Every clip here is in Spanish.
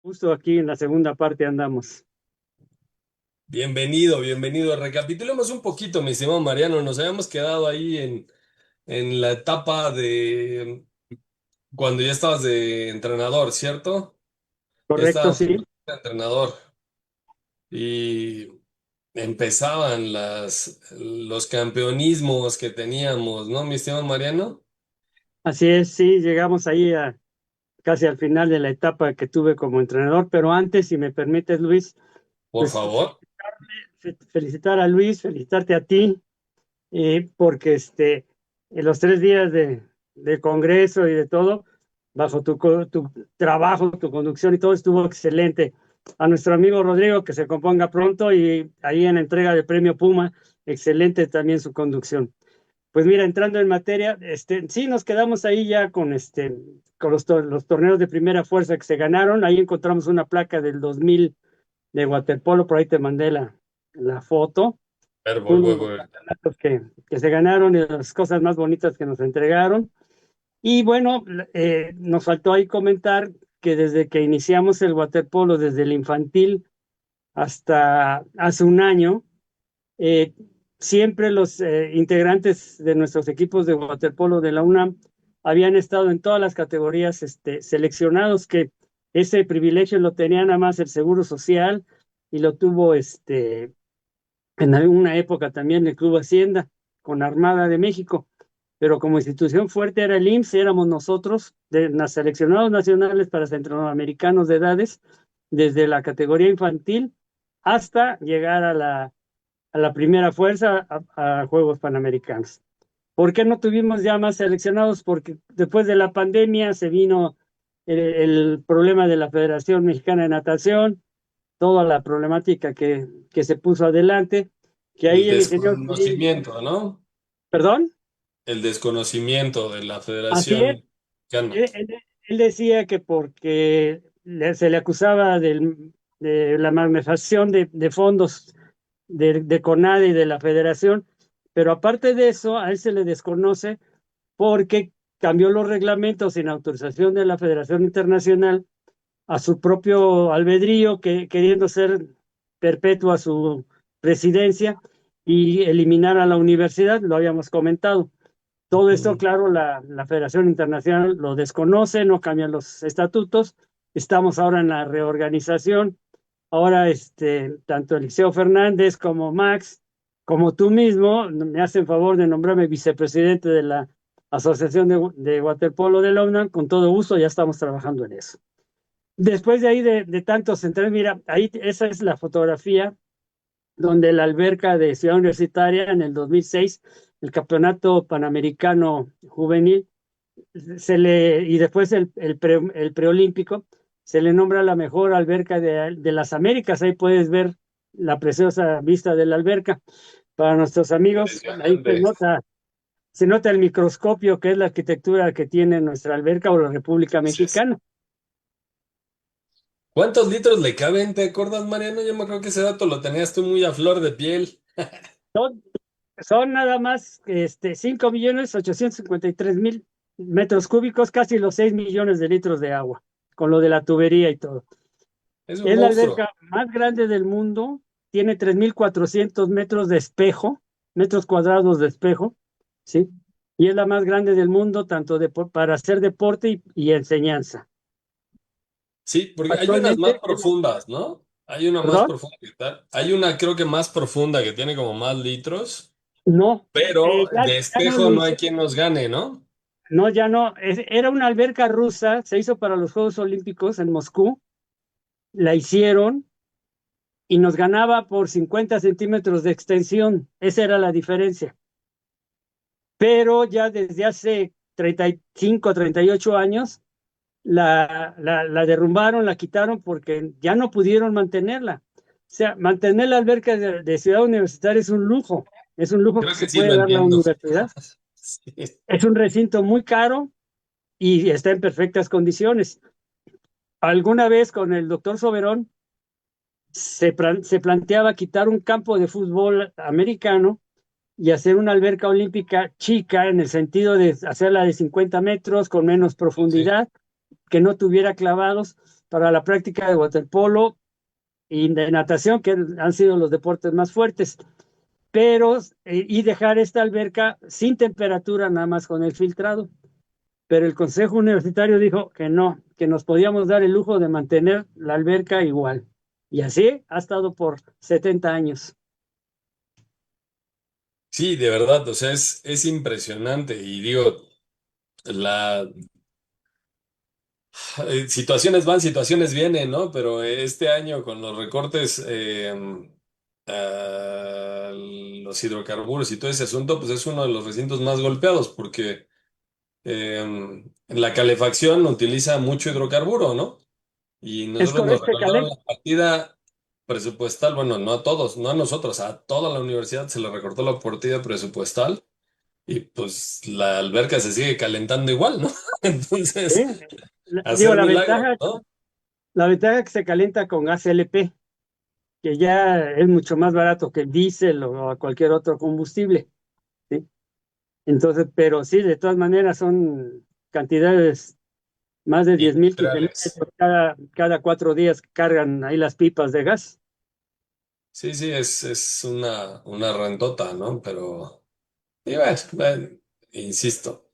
Justo aquí en la segunda parte andamos. Bienvenido, bienvenido. Recapitulemos un poquito, mi estimado Mariano. Nos habíamos quedado ahí en la etapa de cuando ya estabas de entrenador, ¿cierto? Ya Correcto, estabas sí. de entrenador y empezaban los campeonismos que teníamos, ¿no, mi estimado Mariano? Así es, sí, llegamos ahí casi al final de la etapa que tuve como entrenador, pero antes, si me permites, Luis, Por pues favor. felicitar a Luis, felicitarte a ti, porque en los 3 días de congreso y de todo, bajo tu trabajo, tu conducción y todo estuvo excelente. A nuestro amigo Rodrigo, que se componga pronto y ahí en la entrega del premio Puma, excelente también su conducción. Pues mira, entrando en materia, sí nos quedamos ahí ya con los torneos de primera fuerza que se ganaron. Ahí encontramos una placa del 2000 de waterpolo, por ahí te mandé la foto. A ver, Fue voy, uno voy, de los voy. campeonatos que se ganaron y de las cosas más bonitas que nos entregaron. Y bueno, nos faltó ahí comentar que desde que iniciamos el waterpolo, desde el infantil hasta hace un año, eh, siempre los integrantes de nuestros equipos de waterpolo de la UNAM habían estado en todas las categorías seleccionados, que ese privilegio lo tenía nada más el Seguro Social y lo tuvo en alguna época también el Club Hacienda con Armada de México, pero como institución fuerte era el IMSS, éramos nosotros, de los seleccionados nacionales para centroamericanos de edades, desde la categoría infantil hasta llegar a la primera fuerza a Juegos Panamericanos. ¿Por qué no tuvimos ya más seleccionados? Porque después de la pandemia se vino el problema de la Federación Mexicana de Natación, toda la problemática que se puso adelante, que El ahí el ingeniero civil, desconocimiento, ¿no? perdón, El desconocimiento de la así es, Federación Mexicana. él decía que porque se le acusaba de la malversación de fondos de CONADE y de la Federación, pero aparte de eso, a él se le desconoce porque cambió los reglamentos sin autorización de la Federación Internacional a su propio albedrío, queriendo ser perpetua su presidencia y eliminar a la universidad, lo habíamos comentado. Todo esto, Ujú. claro, la Federación Internacional lo desconoce, no cambian los estatutos. Estamos ahora en la reorganización. Ahora, tanto Eliseo Fernández como Max, como tú mismo, me hacen favor de nombrarme vicepresidente de la Asociación de Waterpolo de la UNAM. Con todo gusto, ya estamos trabajando en eso. Después de ahí, de tantos entrenamientos, mira, ahí esa es la fotografía donde la alberca de Ciudad Universitaria en el 2006, el Campeonato Panamericano Juvenil, y después el preolímpico, se le nombra la mejor alberca de las Américas. Ahí puedes ver la preciosa vista de la alberca. Para nuestros amigos, ahí Impresionante. se nota el microscopio que es la arquitectura que tiene nuestra alberca o la República Así es. Mexicana. ¿Cuántos litros le caben? ¿Te acuerdas, Mariano? Yo me creo que ese dato lo tenías tú muy a flor de piel. Son, son nada más 5.853.000 metros cúbicos, casi los 6 millones de litros de agua, con lo de la tubería y todo. Es un Es la monstruo. alberca más grande del mundo, tiene 3.400 metros de espejo, metros cuadrados de espejo, ¿sí? Y es la más grande del mundo, tanto para hacer deporte y enseñanza. Sí, porque hay unas más Actualmente, profundas, ¿no? Hay una más perdón, profunda que tal. Hay una creo que más profunda que tiene como más litros, no, pero de ya no espejo lo no hay hice, quien nos gane, ¿no? no, ya no, era una alberca rusa, se hizo para los Juegos Olímpicos en Moscú, la hicieron y nos ganaba por 50 centímetros de extensión, esa era la diferencia. Pero ya desde hace 35, 38 años la derrumbaron, la quitaron porque ya no pudieron mantenerla. O sea, mantener la alberca de Ciudad Universitaria es un lujo que Creo se que sí puede lo dar la entiendo. universidad. Sí. Es un recinto muy caro y está en perfectas condiciones. Alguna vez con el doctor Soberón se planteaba quitar un campo de fútbol americano y hacer una alberca olímpica chica en el sentido de hacerla de 50 metros con menos Sí. profundidad, que no tuviera clavados, para la práctica de waterpolo y de natación, que han sido los deportes más fuertes, pero y dejar esta alberca sin temperatura, nada más con el filtrado. Pero el Consejo Universitario dijo que no, que nos podíamos dar el lujo de mantener la alberca igual. Y así ha estado por 70 años. Sí, de verdad, o sea, es impresionante. Y digo, la situaciones van, situaciones vienen, ¿no? Pero este año con los recortes a los hidrocarburos y todo ese asunto, pues es uno de los recintos más golpeados porque la calefacción utiliza mucho hidrocarburo, ¿no? Y Es nosotros nos correcto, recortaron la partida presupuestal, bueno, no a todos, no a nosotros, a toda la universidad se le recortó la partida presupuestal y pues la alberca se sigue calentando igual, ¿no? ¿sí? Entonces, Digo, hacer milagros, ¿no? la ventaja es que se calienta con gas LP, que ya es mucho más barato que el diésel o cualquier otro combustible, ¿sí? Entonces, pero sí, de todas maneras son cantidades, más de 10,000, 15,000 Industriales. litros cada 4 días cargan ahí las pipas de gas. Sí, sí, es una rentota, ¿no? Pero, y bueno, insisto.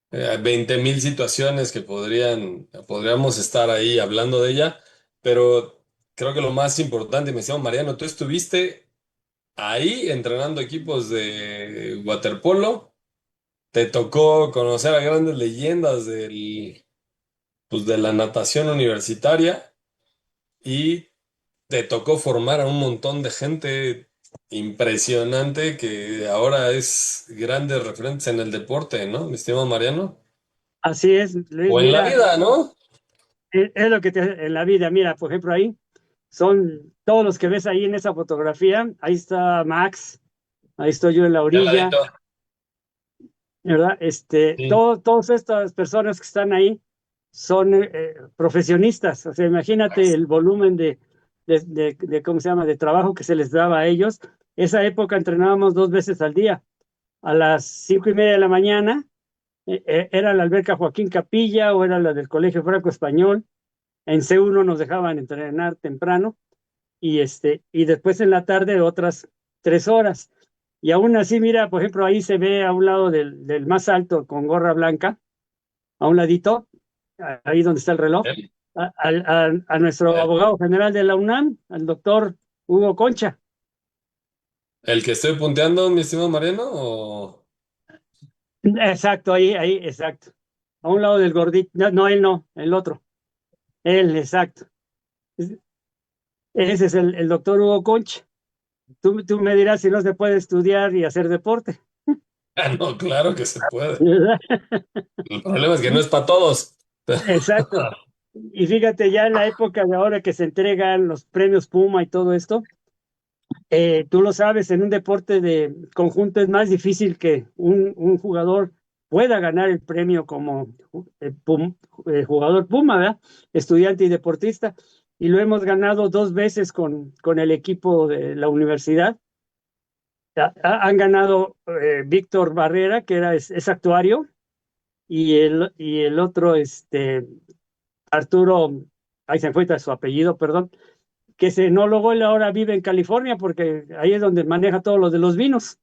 20.000 situaciones que podríamos estar ahí hablando de ella, pero creo que lo más importante, me decía Mariano, tú estuviste ahí entrenando equipos de waterpolo, te tocó conocer a grandes leyendas pues, de la natación universitaria y te tocó formar a un montón de gente impresionante que ahora es grandes referentes en el deporte, ¿no? Mi estimado Mariano. Así es, Luis, O en la mira, vida, ¿no? es lo que en la vida, mira, por ejemplo, ahí son todos los que ves ahí en esa fotografía, ahí está Max, ahí estoy yo en la De al orilla, ladito. ¿verdad? Sí. Todas estas personas que están ahí son profesionistas, o sea, imagínate el volumen ¿cómo se llama?, de trabajo que se les daba a ellos. Esa época entrenábamos 2 veces al día, a las 5:30 de la mañana, era la alberca Joaquín Capilla o era la del Colegio Franco Español. En C1 nos dejaban entrenar temprano y después en la tarde otras 3 horas. Y aún así, mira, por ejemplo, ahí se ve a un lado del más alto con gorra blanca, a un ladito, ahí donde está el reloj, ¿Eh? a nuestro ¿Eh? abogado general de la UNAM, al doctor Hugo Concha. ¿El que estoy punteando, mi estimado Mariano? O... Exacto, ahí, exacto. A un lado del gordito, no, no, él no, el otro, él, exacto. Ese es el doctor Hugo Concha. Tú me dirás si no se puede estudiar y hacer deporte, Ah, no, claro que se puede. ¿verdad? El problema es que no es para todos. Exacto. Y fíjate, ya en la época de ahora que se entregan los premios Puma y todo esto, tú lo sabes, en un deporte de conjunto es más difícil que un jugador pueda ganar el premio como jugador Puma, ¿verdad? Estudiante y deportista. Y lo hemos ganado 2 veces con el equipo de la universidad. Han ganado Víctor Barrera, que es actuario, y el otro, Arturo, ahí se fue su apellido, perdón, que es enólogo, él ahora vive en California porque ahí es donde maneja todo lo de los vinos,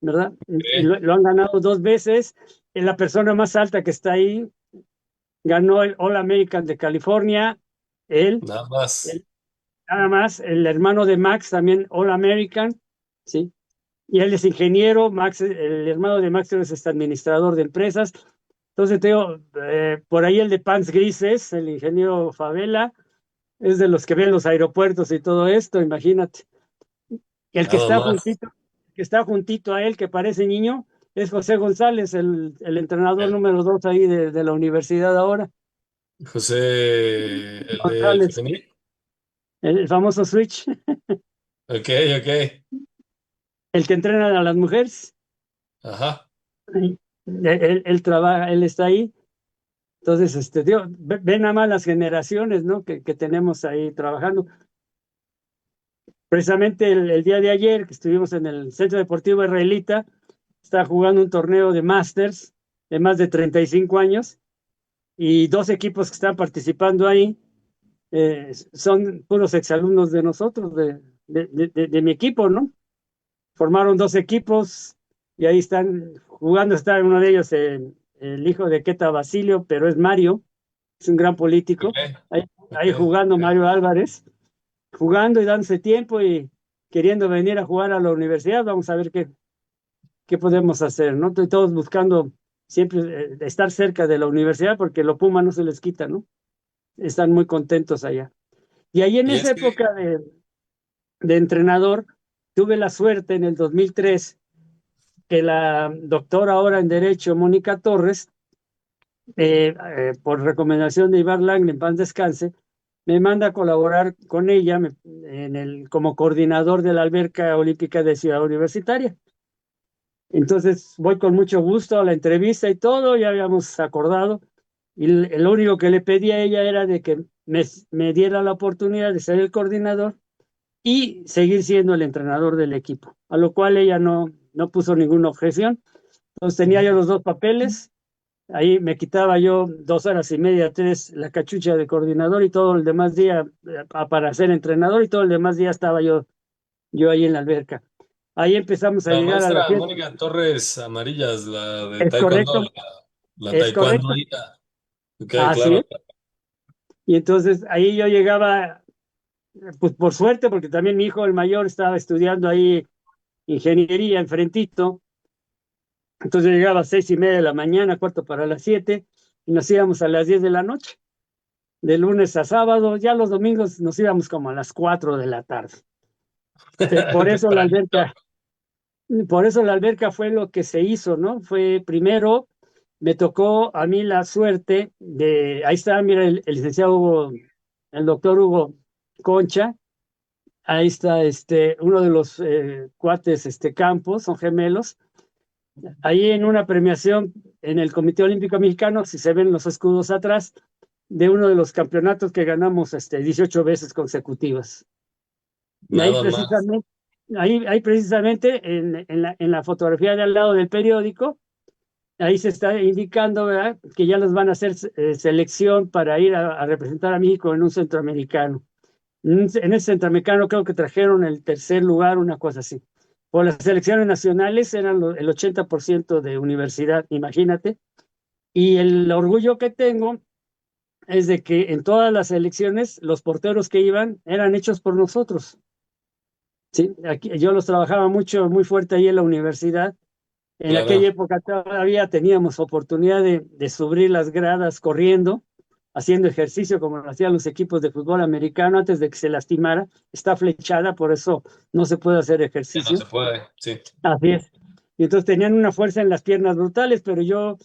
¿verdad? Y Sí, lo han ganado 2 veces. La persona más alta que está ahí ganó el All American de California, él, nada más. él, nada más, el hermano de Max también All American, ¿sí? Y él es ingeniero, Max, el hermano de Max es administrador de empresas. Entonces, te digo, por ahí el de Pants Grises, el ingeniero Favela, es de los que ven los aeropuertos y todo esto, imagínate. El que Nada está más. juntito, que está juntito a él, que parece niño, es José González, el entrenador Eh, número 2 ahí de la universidad ahora. José, el del González, femenil. el famoso Switch, Ok, ok. el que entrena a las mujeres. Ajá. Él trabaja, él está ahí. Entonces, digo, ven nada más las generaciones, ¿no? Que tenemos ahí trabajando. Precisamente el día de ayer que estuvimos en el Centro Deportivo Israelita, está jugando un torneo de Masters de más de 35 años y dos equipos que están participando ahí. son puros exalumnos de nosotros, de mi equipo, ¿no? Formaron dos equipos y ahí están jugando, está uno de ellos, el hijo de Queta Basilio, pero es Mario, es un gran político, Ok, ahí ok. jugando Mario Álvarez, jugando y dándose tiempo y queriendo venir a jugar a la universidad. Vamos a ver qué podemos hacer, ¿no? Todos buscando siempre estar cerca de la universidad porque lo Puma no se les quita, ¿no? Están muy contentos allá. Y ahí en Y esa es que, época de entrenador, tuve la suerte en el 2003 que la doctora ahora en Derecho, Mónica Torres, por recomendación de Ibar Lang, en paz descanse, me manda a colaborar con ella como coordinador de la alberca olímpica de Ciudad Universitaria. Entonces voy con mucho gusto a la entrevista y todo, ya habíamos acordado, y lo único que le pedí a ella era de que me diera la oportunidad de ser el coordinador y seguir siendo el entrenador del equipo, a lo cual ella no puso ninguna objeción. Entonces tenía yo los dos papeles, ahí me quitaba yo 2 horas y media, tres, la cachucha de coordinador y todo el demás día para ser entrenador y todo el demás día estaba yo ahí en la alberca. Ahí empezamos a la llegar a las maestra 7. Mónica Torres Amarillas, la de Es Taekwondo, correcto, la es correcto. taekwondoíta. Ok, Así claro. es. Y entonces ahí yo llegaba, pues por suerte, porque también mi hijo el mayor estaba estudiando ahí ingeniería enfrentito. Entonces yo llegaba a 6:30 de la mañana, cuarto para las 7, y nos íbamos a las 10 de la noche, de lunes a sábado. Ya los domingos nos íbamos como a las 4 de la tarde. Por eso la Tempranito. alberca, por eso la alberca fue lo que se hizo, ¿no? Fue primero, me tocó a mí la suerte ahí está, mira, el licenciado Hugo, el doctor Hugo Concha, ahí está uno de los cuates, Campos, son gemelos. Ahí en una premiación en el Comité Olímpico Mexicano, si se ven los escudos atrás, de uno de los campeonatos que ganamos 18 veces consecutivas. Y Nada más. ahí precisamente en la fotografía de al lado del periódico, ahí se está indicando, ¿verdad?, que ya los van a hacer selección para ir a representar a México en un centroamericano. En ese centroamericano creo que trajeron el tercer lugar, una cosa así. Por las selecciones nacionales eran el 80% de universidad, imagínate. Y el orgullo que tengo es de que en todas las elecciones los porteros que iban eran hechos por nosotros. Sí, aquí, yo los trabajaba mucho, muy fuerte ahí en la universidad. En aquella Claro. época todavía teníamos oportunidad de subir las gradas corriendo, haciendo ejercicio como lo hacían los equipos de fútbol americano antes de que se lastimara. Está flechada, por eso no se puede hacer Ya no ejercicio. se puede, sí. Así es. Y entonces tenían una fuerza en las piernas brutales, pero yo,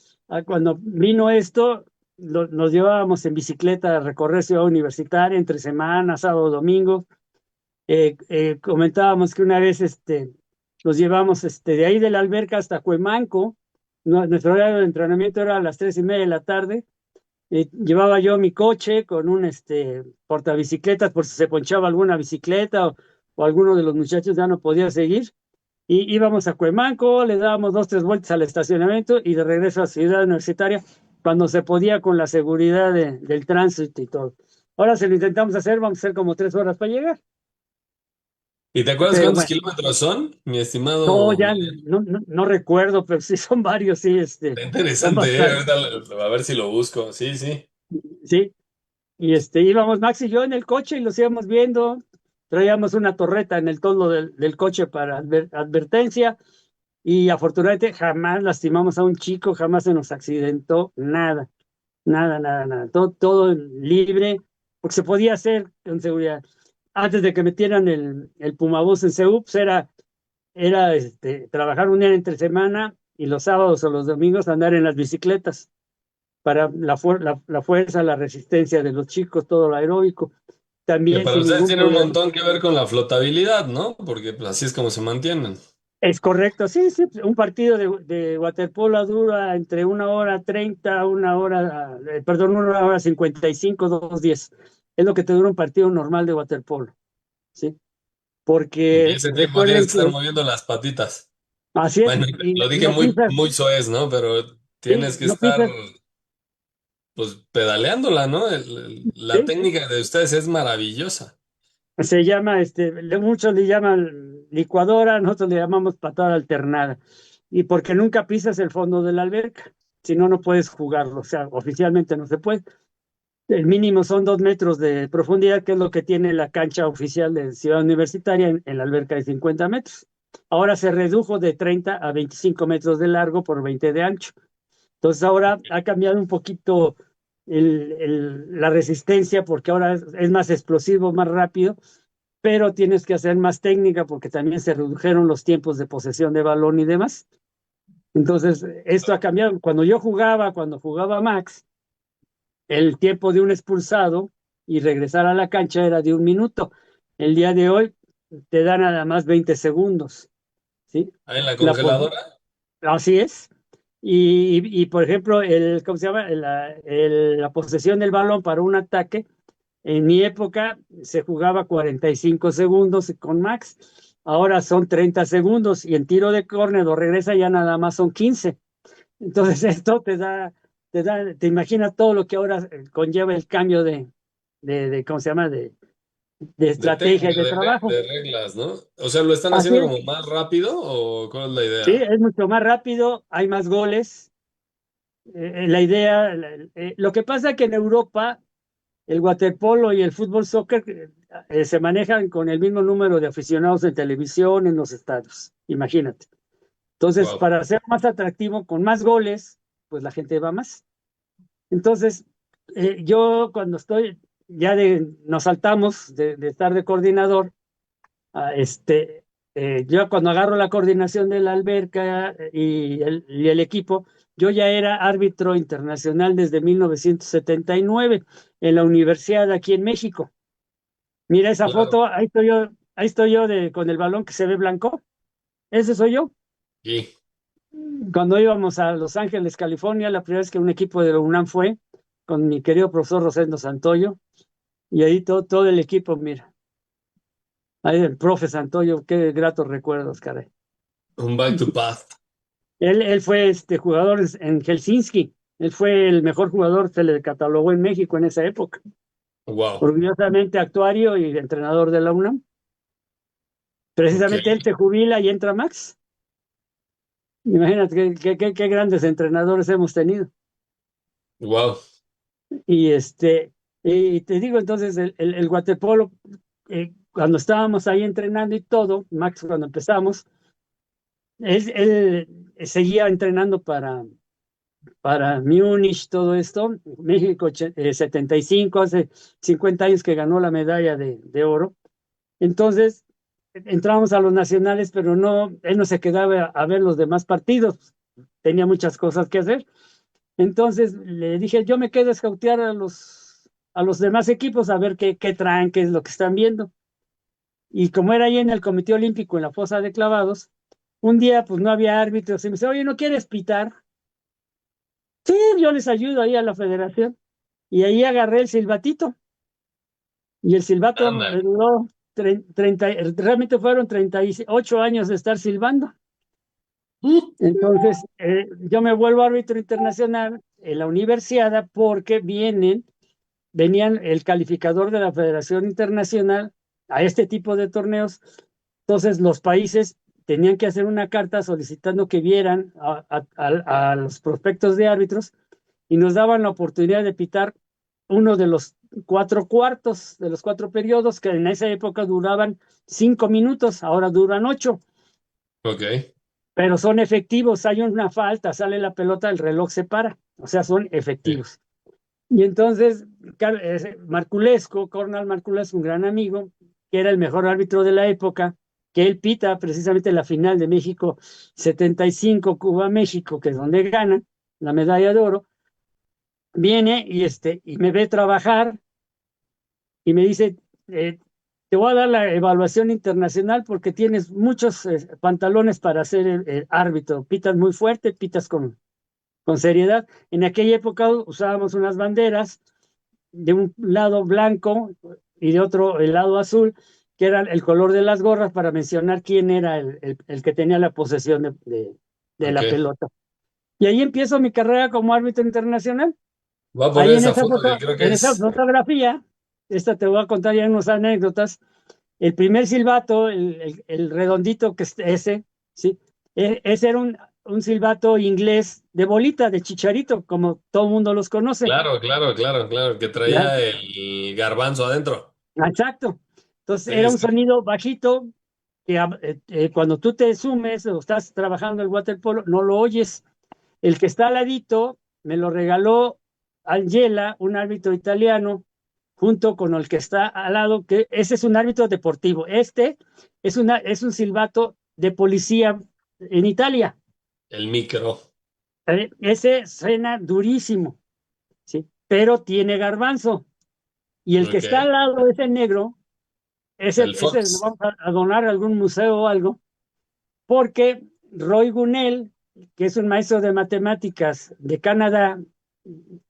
cuando vino esto, nos llevábamos en bicicleta a recorrer Ciudad Universitaria entre semanas, sábado, domingo. Comentábamos que una vez los llevamos de ahí de la alberca hasta Cuemanco. Nuestro horario de entrenamiento era a las 3:30 de la tarde. Llevaba yo mi coche con un portabicicletas por si se ponchaba alguna bicicleta o alguno de los muchachos ya no podía seguir. Y íbamos a Cuemanco, le dábamos 2, 3 vueltas al estacionamiento y de regreso a Ciudad Universitaria cuando se podía con la seguridad del tránsito y todo. Ahora se lo intentamos hacer, vamos a hacer como 3 horas para llegar. ¿Y te acuerdas Pero cuántos bueno, kilómetros son, mi no, estimado ya Miguel? no recuerdo, pero sí son varios, sí, Está son interesante, ¿eh? bastantes, Ahorita a ver si lo busco. Sí, sí. sí. Y íbamos Max y yo en el coche y los íbamos viendo. Traíamos una torreta en el toldo del coche para advertencia y afortunadamente jamás lastimamos a un chico, jamás se nos accidentó nada, nada, nada, nada. Todo libre, porque se podía hacer con seguridad. Antes de que metieran el Pumabús en CEU, pues era trabajar un día entre semana y los sábados o los domingos andar en las bicicletas para la fuerza, la resistencia de los chicos, todo lo aeróbico, Que también para sin ustedes ningún tiene un problema. montón que ver con la flotabilidad, ¿no? Porque pues, así es como se mantienen. Es correcto, sí, sí, un partido de waterpolo dura entre 1 hora 30, 1 hora, perdón, 1 hora 55, 2:10. Es lo que te dura un partido normal de waterpolo, ¿sí? Y Porque ese tiempo tienes recuerden que estar que moviendo las patitas. así es, Bueno, y lo dije no muy, pisas, muy soez, ¿no? Pero sí, tienes que no estar. pisas pues pedaleándola, ¿no? La Sí, sí. técnica de ustedes es maravillosa. Se llama, muchos le llaman licuadora, nosotros le llamamos patada alternada. Y porque nunca pisas el fondo de la alberca, si no, no puedes jugarlo. O sea, oficialmente no se puede. El mínimo son 2 metros de profundidad, que es lo que tiene la cancha oficial de Ciudad Universitaria en la alberca de 50 metros. Ahora se redujo de 30 a 25 metros de largo por 20 de ancho. Entonces ahora ha cambiado un poquito la resistencia porque ahora es más explosivo, más rápido, pero tienes que hacer más técnica porque también se redujeron los tiempos de posesión de balón y demás. Entonces, esto ha cambiado. Cuando jugaba Max, el tiempo de un expulsado y regresar a la cancha era de 1 minuto. El día de hoy te da nada más 20 segundos, ¿sí? Ah, en la La, congeladora. así es. Por ejemplo, ¿cómo se llama? La posesión del balón para un ataque, en mi época se jugaba 45 segundos con Max, ahora son 30 segundos y en tiro de córner o regresa ya nada más son 15. Entonces esto te imaginas todo lo que ahora conlleva el cambio ¿cómo se llama? De De estrategia y técnica, de trabajo. de reglas, ¿no? O sea, ¿lo están Así haciendo es, como más rápido o cuál es la sí, idea? es mucho más rápido, hay más goles. La idea, lo que pasa es que en Europa el waterpolo y el fútbol soccer se manejan con el mismo número de aficionados en televisión en los estadios, imagínate. Entonces, Wow. para ser más atractivo, con más goles, pues la gente va más. Entonces, yo cuando nos saltamos de estar de coordinador, a yo cuando agarro la coordinación de la alberca y el equipo, yo ya era árbitro internacional desde 1979 en la universidad aquí en México. Mira esa Claro. foto, ahí estoy yo con el balón que se ve blanco, ese soy yo. Y, Cuando íbamos a Los Ángeles, California, la primera vez que un equipo de la UNAM fue con mi querido profesor Rosendo Santoyo, y ahí todo el equipo, mira, ahí el profe Santoyo, qué gratos recuerdos, caray. un back to path. Él fue jugador en Helsinki, él fue el mejor jugador, se le catalogó en México en esa época. Wow. Orgullosamente actuario y entrenador de la UNAM. Ok. Precisamente él se jubila y entra Max. Imagínate qué grandes entrenadores hemos tenido. Wow. Y y te digo entonces, el waterpolo, cuando estábamos ahí entrenando y todo, Max, cuando empezamos, él seguía entrenando para Múnich, todo esto, México 75, hace 50 años que ganó la medalla de oro. Entonces, entramos a los nacionales, pero no, él no se quedaba a ver los demás partidos, tenía muchas cosas que hacer. Entonces le dije, yo me quedo a escautear a los demás equipos a ver qué traen, qué es lo que están viendo. Y como era ahí en el Comité Olímpico, en la fosa de clavados, un día pues no había árbitros y me dice, oye, ¿no quieres pitar? Sí, yo les ayudo ahí a la federación. Y ahí agarré el silbatito. Y el silbato Ándale. me duró 30, realmente fueron 38 años de estar silbando. Entonces, yo me vuelvo árbitro internacional en la universidad porque venían el calificador de la Federación Internacional a este tipo de torneos. Entonces, los países tenían que hacer una carta solicitando que vieran a los prospectos de árbitros y nos daban la oportunidad de pitar uno de los 4 cuartos, de los 4 periodos, que en esa época duraban 5 minutos, ahora duran 8, Ok. pero son efectivos. Hay una falta, sale la pelota, el reloj se para, o sea, son Sí. efectivos. Y entonces, Marculesco, Cornal Marculesco, un gran amigo, que era el mejor árbitro de la época, que él pita precisamente la final de México 75, Cuba-México, que es donde ganan la medalla de oro, viene y me ve trabajar y me dice, eh, te voy a dar la evaluación internacional porque tienes muchos pantalones para ser el árbitro, pitas muy fuerte, pitas con seriedad. En aquella época usábamos unas banderas de un lado blanco y de otro el lado azul, que era el color de las gorras para mencionar quién era el que tenía la posesión de Ok. la pelota. Y ahí empiezo mi carrera como árbitro internacional. Voy a poner Ahí esa foto que creo que en esa es. fotografía, esta te voy a contar ya unas anécdotas. El primer silbato, el redondito que es ese, ¿sí? Ese era un silbato inglés de bolita, de chicharito, como todo el mundo los conoce. Claro, claro, claro, claro, que ¿Ya? traía el garbanzo adentro. Exacto. Entonces Sí, era un sí. sonido bajito que cuando tú te sumes o estás trabajando el waterpolo, no lo oyes. El que está al ladito me lo regaló Angela, un árbitro italiano, junto con el que está al lado, que ese es un árbitro deportivo. Este es un silbato de policía en Italia. El micro. Ese suena durísimo, ¿sí? Pero tiene garbanzo. Y el que Ok. está al lado, ese negro, El ese lo Fox. vamos a donar a algún museo o algo, porque Roy Gunnell, que es un maestro de matemáticas de Canadá,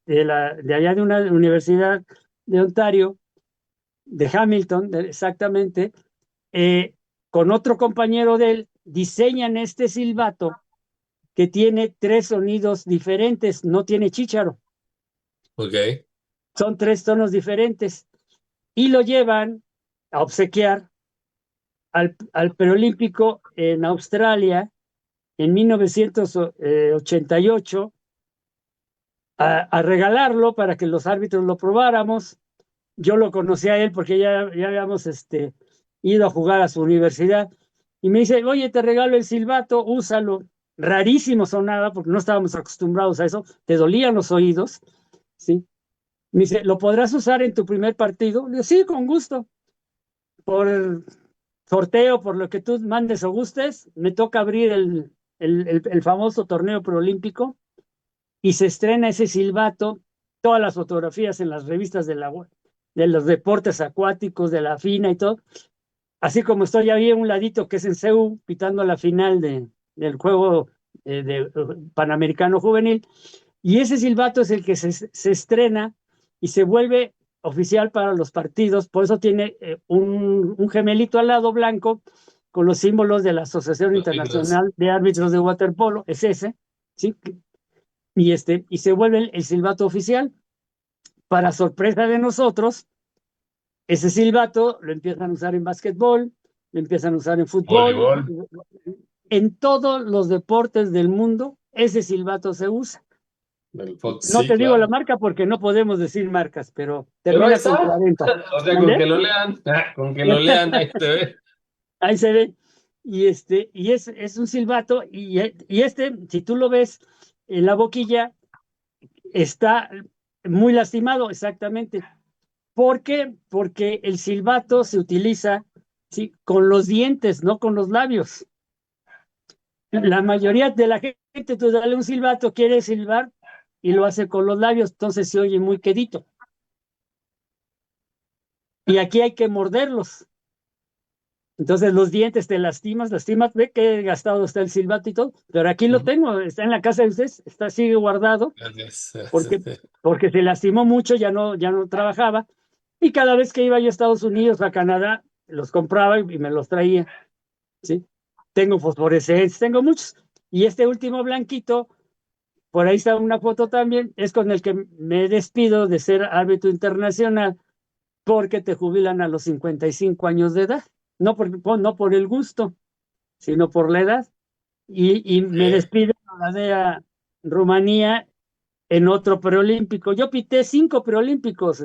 de allá de una universidad de Ontario, de Hamilton, exactamente, eh, con otro compañero de él, diseñan este silbato que tiene tres sonidos diferentes, no tiene chícharo, Ok. son tres tonos diferentes, y lo llevan a obsequiar al preolímpico en Australia en 1988 a regalarlo para que los árbitros lo probáramos. Yo lo conocí a él porque ya habíamos ido a jugar a su universidad y me dice, oye, te regalo el silbato, úsalo. Rarísimo sonaba porque no estábamos acostumbrados a eso, te dolían los oídos, ¿sí? Me dice, ¿lo podrás usar en tu primer partido? Le digo, sí, con gusto. Por sorteo, por lo que tú mandes o gustes, me toca abrir el famoso torneo preolímpico y se estrena ese silbato, todas las fotografías en las revistas de los deportes acuáticos, de la FINA y todo, así como estoy ahí a un ladito que es en CEU, pitando la final del juego Panamericano Juvenil, y ese silbato es el que se estrena y se vuelve oficial para los partidos, por eso tiene un gemelito al lado blanco con los símbolos de la Asociación Los micros. Internacional de Árbitros de Waterpolo, es ese, ¿sí? Y se vuelve el silbato oficial. Para sorpresa de nosotros, ese silbato lo empiezan a usar en básquetbol, lo empiezan a usar en fútbol, Voleibol. en todos los deportes del mundo, ese silbato se usa. El Fox. No Sí, te digo la claro. marca porque no podemos decir marcas, pero Pero ahí termina con está. 40. O sea, con ¿Mandé? que lo lean. Con que lo lean, ahí te ve. Ahí se ve. Y es un silbato, si tú lo ves en la boquilla, está muy lastimado, exactamente. ¿Por qué? Porque el silbato se utiliza, ¿sí?, con los dientes, no con los labios. La mayoría de la gente, tú dale un silbato, quiere silbar y lo hace con los labios, entonces se oye muy quedito. Y aquí hay que morderlos. Entonces los dientes te lastimas, ve que gastado está el silbato y todo, pero aquí lo Ujú. tengo, está en la casa de ustedes, sigue guardado, Gracias. porque, porque se lastimó mucho, ya no trabajaba, y cada vez que iba yo a Estados Unidos, a Canadá, los compraba y me los traía, ¿sí? Tengo fosforescentes, tengo muchos, y este último blanquito, por ahí está una foto también, es con el que me despido de ser árbitro internacional, porque te jubilan a los 55 años de edad, no por el gusto, sino por la edad. Y me Sí. despido a Rumanía en otro preolímpico. Yo pité 5 preolímpicos,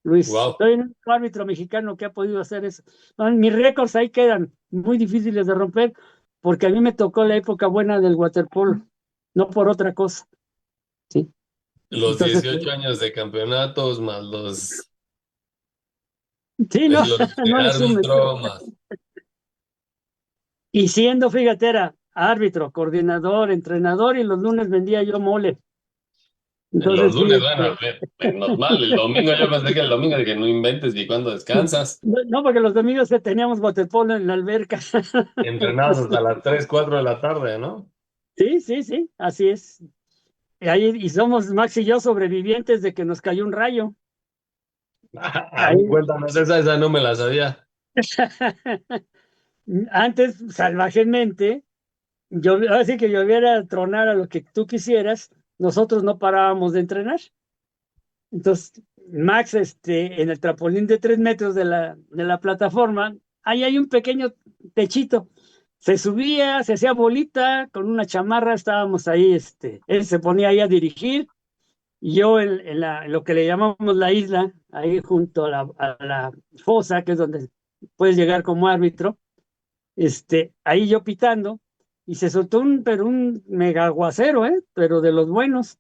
Luis. Wow. Soy el único árbitro mexicano que ha podido hacer eso. No, mis récords ahí quedan muy difíciles de romper porque a mí me tocó la época buena del waterpolo, no por otra cosa, ¿sí? Los Entonces, 18 años de campeonatos más sí, no, los de no le sumes. árbitro más. Y siendo, fíjate, era árbitro, coordinador, entrenador y los lunes vendía yo mole. En los Entonces, sí, lunes, bueno, menos mal. El domingo yo pensé que el domingo de que no inventes ni cuándo descansas. no, porque los domingos que teníamos waterpolo en la alberca. Entrenabas hasta las 3 4 de la tarde, ¿no? Sí, sí, sí, así es. Y somos Max y yo sobrevivientes de que nos cayó un rayo. A mí Ahí, cuéntanos esa no me la sabía. antes, salvajemente, así que lloviera, tronara lo que tú quisieras, nosotros no parábamos de entrenar. Entonces, Max, en el trampolín de 3 metros de la plataforma, ahí hay un pequeño techito. Se subía, se hacía bolita con una chamarra, estábamos ahí, él se ponía ahí a dirigir, y yo en lo que le llamamos la isla, ahí junto a la fosa, que es donde puedes llegar como árbitro, ahí yo pitando, y se soltó pero un mega aguacero, pero de los buenos.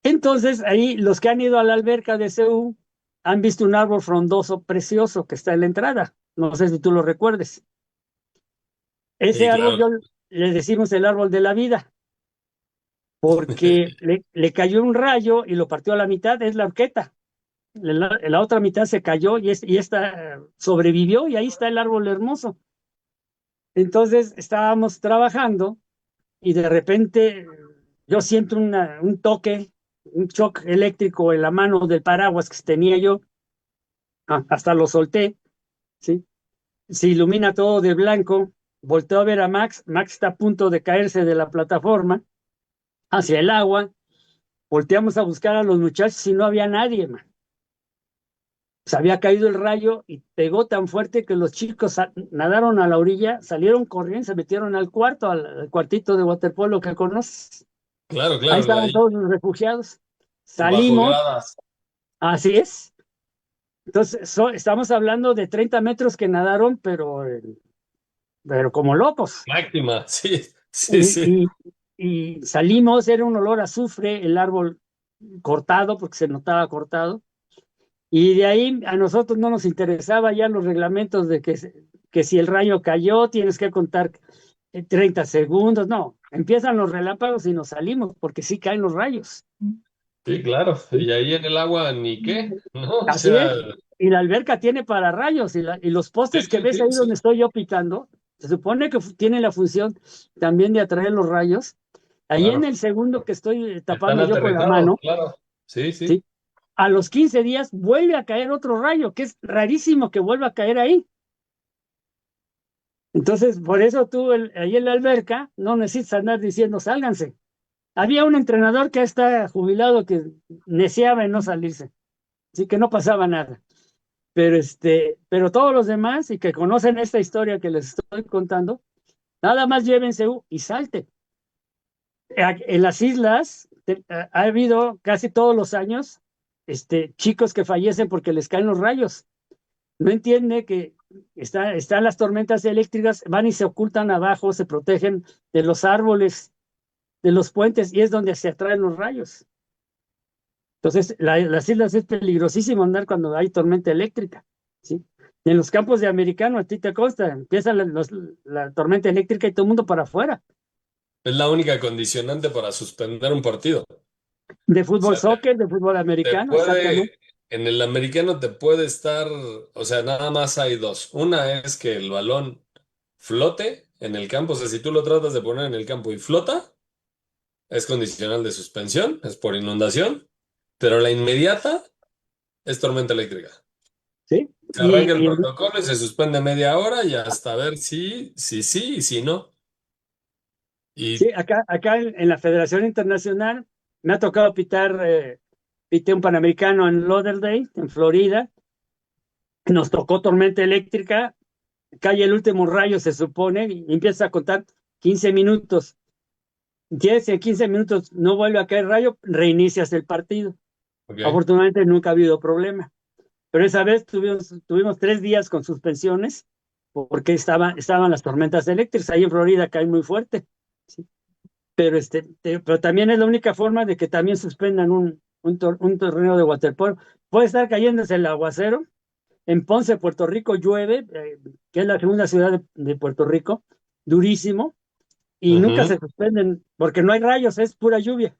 Entonces, ahí los que han ido a la alberca de CU han visto un árbol frondoso precioso que está en la entrada. No sé si tú lo recuerdes. Sí, Ese árbol claro. le decimos el árbol de la vida, porque le cayó un rayo y lo partió a la mitad, es la horqueta. La otra mitad se cayó y esta sobrevivió y ahí está el árbol hermoso. Entonces estábamos trabajando y de repente yo siento un toque, un shock eléctrico en la mano del paraguas que tenía yo. Hasta lo solté, ¿sí? Se ilumina todo de blanco, volteo a ver a Max, Max está a punto de caerse de la plataforma hacia el agua, volteamos a buscar a los muchachos y no había nadie, man. Se había caído el rayo y pegó tan fuerte que los chicos nadaron a la orilla, salieron corriendo, se metieron al cuarto, al cuartito de waterpolo que conoces. Claro, Ahí claro, estaban ahí todos los refugiados. bajo Salimos, gradas. así es. Entonces, estamos hablando de 30 metros que nadaron, pero como locos. Máxima, sí, sí, sí. Y, y, y salimos, era un olor a azufre, el árbol cortado, porque se notaba cortado. Y de ahí a nosotros no nos interesaba ya los reglamentos de que si el rayo cayó, tienes que contar 30 segundos. No, empiezan los relámpagos y nos salimos, porque sí caen los rayos. Sí, claro. ¿Sí? Y ahí en el agua ni qué, ¿no? O Así sea, es. Y la alberca tiene para rayos y los sí, postes que sí, ves sí, ahí donde sí. estoy yo picando, se supone que tiene la función también de atraer los rayos. Ahí en Claro. el segundo que estoy Están tapando yo con la aterrizados, mano, claro. Sí, sí. ¿sí? A los 15 días vuelve a caer otro rayo, que es rarísimo que vuelva a caer ahí. Entonces, por eso tú ahí en la alberca no necesitas andar diciendo sálganse. Había un entrenador que está jubilado que neciaba en no salirse, así que no pasaba nada. Pero todos los demás y que conocen esta historia que les estoy contando, nada más llévense y salte. En las islas ha habido casi todos los años chicos que fallecen porque les caen los rayos. No entiende que están las tormentas eléctricas, van y se ocultan abajo, se protegen de los árboles, de los puentes, y es donde se atraen los rayos. Entonces, las islas es peligrosísimo andar cuando hay tormenta eléctrica, ¿sí? Y en los campos de americano, a ti te consta, empieza la tormenta eléctrica y todo el mundo para afuera. Es la única condicionante para suspender un partido. O De fútbol, sea, soccer, de fútbol te americano, exactamente. puede, en el americano te puede estar, o sea, nada más hay dos. Una es que el balón flote en el campo, o sea, si tú lo tratas de poner en el campo y flota, es condicional de suspensión, es por inundación, pero la inmediata es tormenta eléctrica. ¿Sí? Se arranca el protocolo y se suspende media hora y hasta ver si sí y si no. Sí, Y acá en la Federación Internacional me ha tocado pité un Panamericano en Lauderdale, en Florida. Nos tocó tormenta eléctrica, cae el último rayo, se supone, y empieza a contar 15 minutos. 10 en 15 minutos no vuelve a caer rayo, reinicias el partido. ok. Afortunadamente nunca ha habido problema. Pero esa vez tuvimos 3 días con suspensiones porque estaban las tormentas eléctricas. Ahí en Florida caen muy fuerte. ¿Sí? Pero también es la única forma de que también suspendan un torneo de waterpolo. Puede estar cayéndose el aguacero. En Ponce, Puerto Rico, llueve, que es la segunda ciudad de Puerto Rico, durísimo, y nunca Ujú. se suspenden porque no hay rayos, es pura lluvia.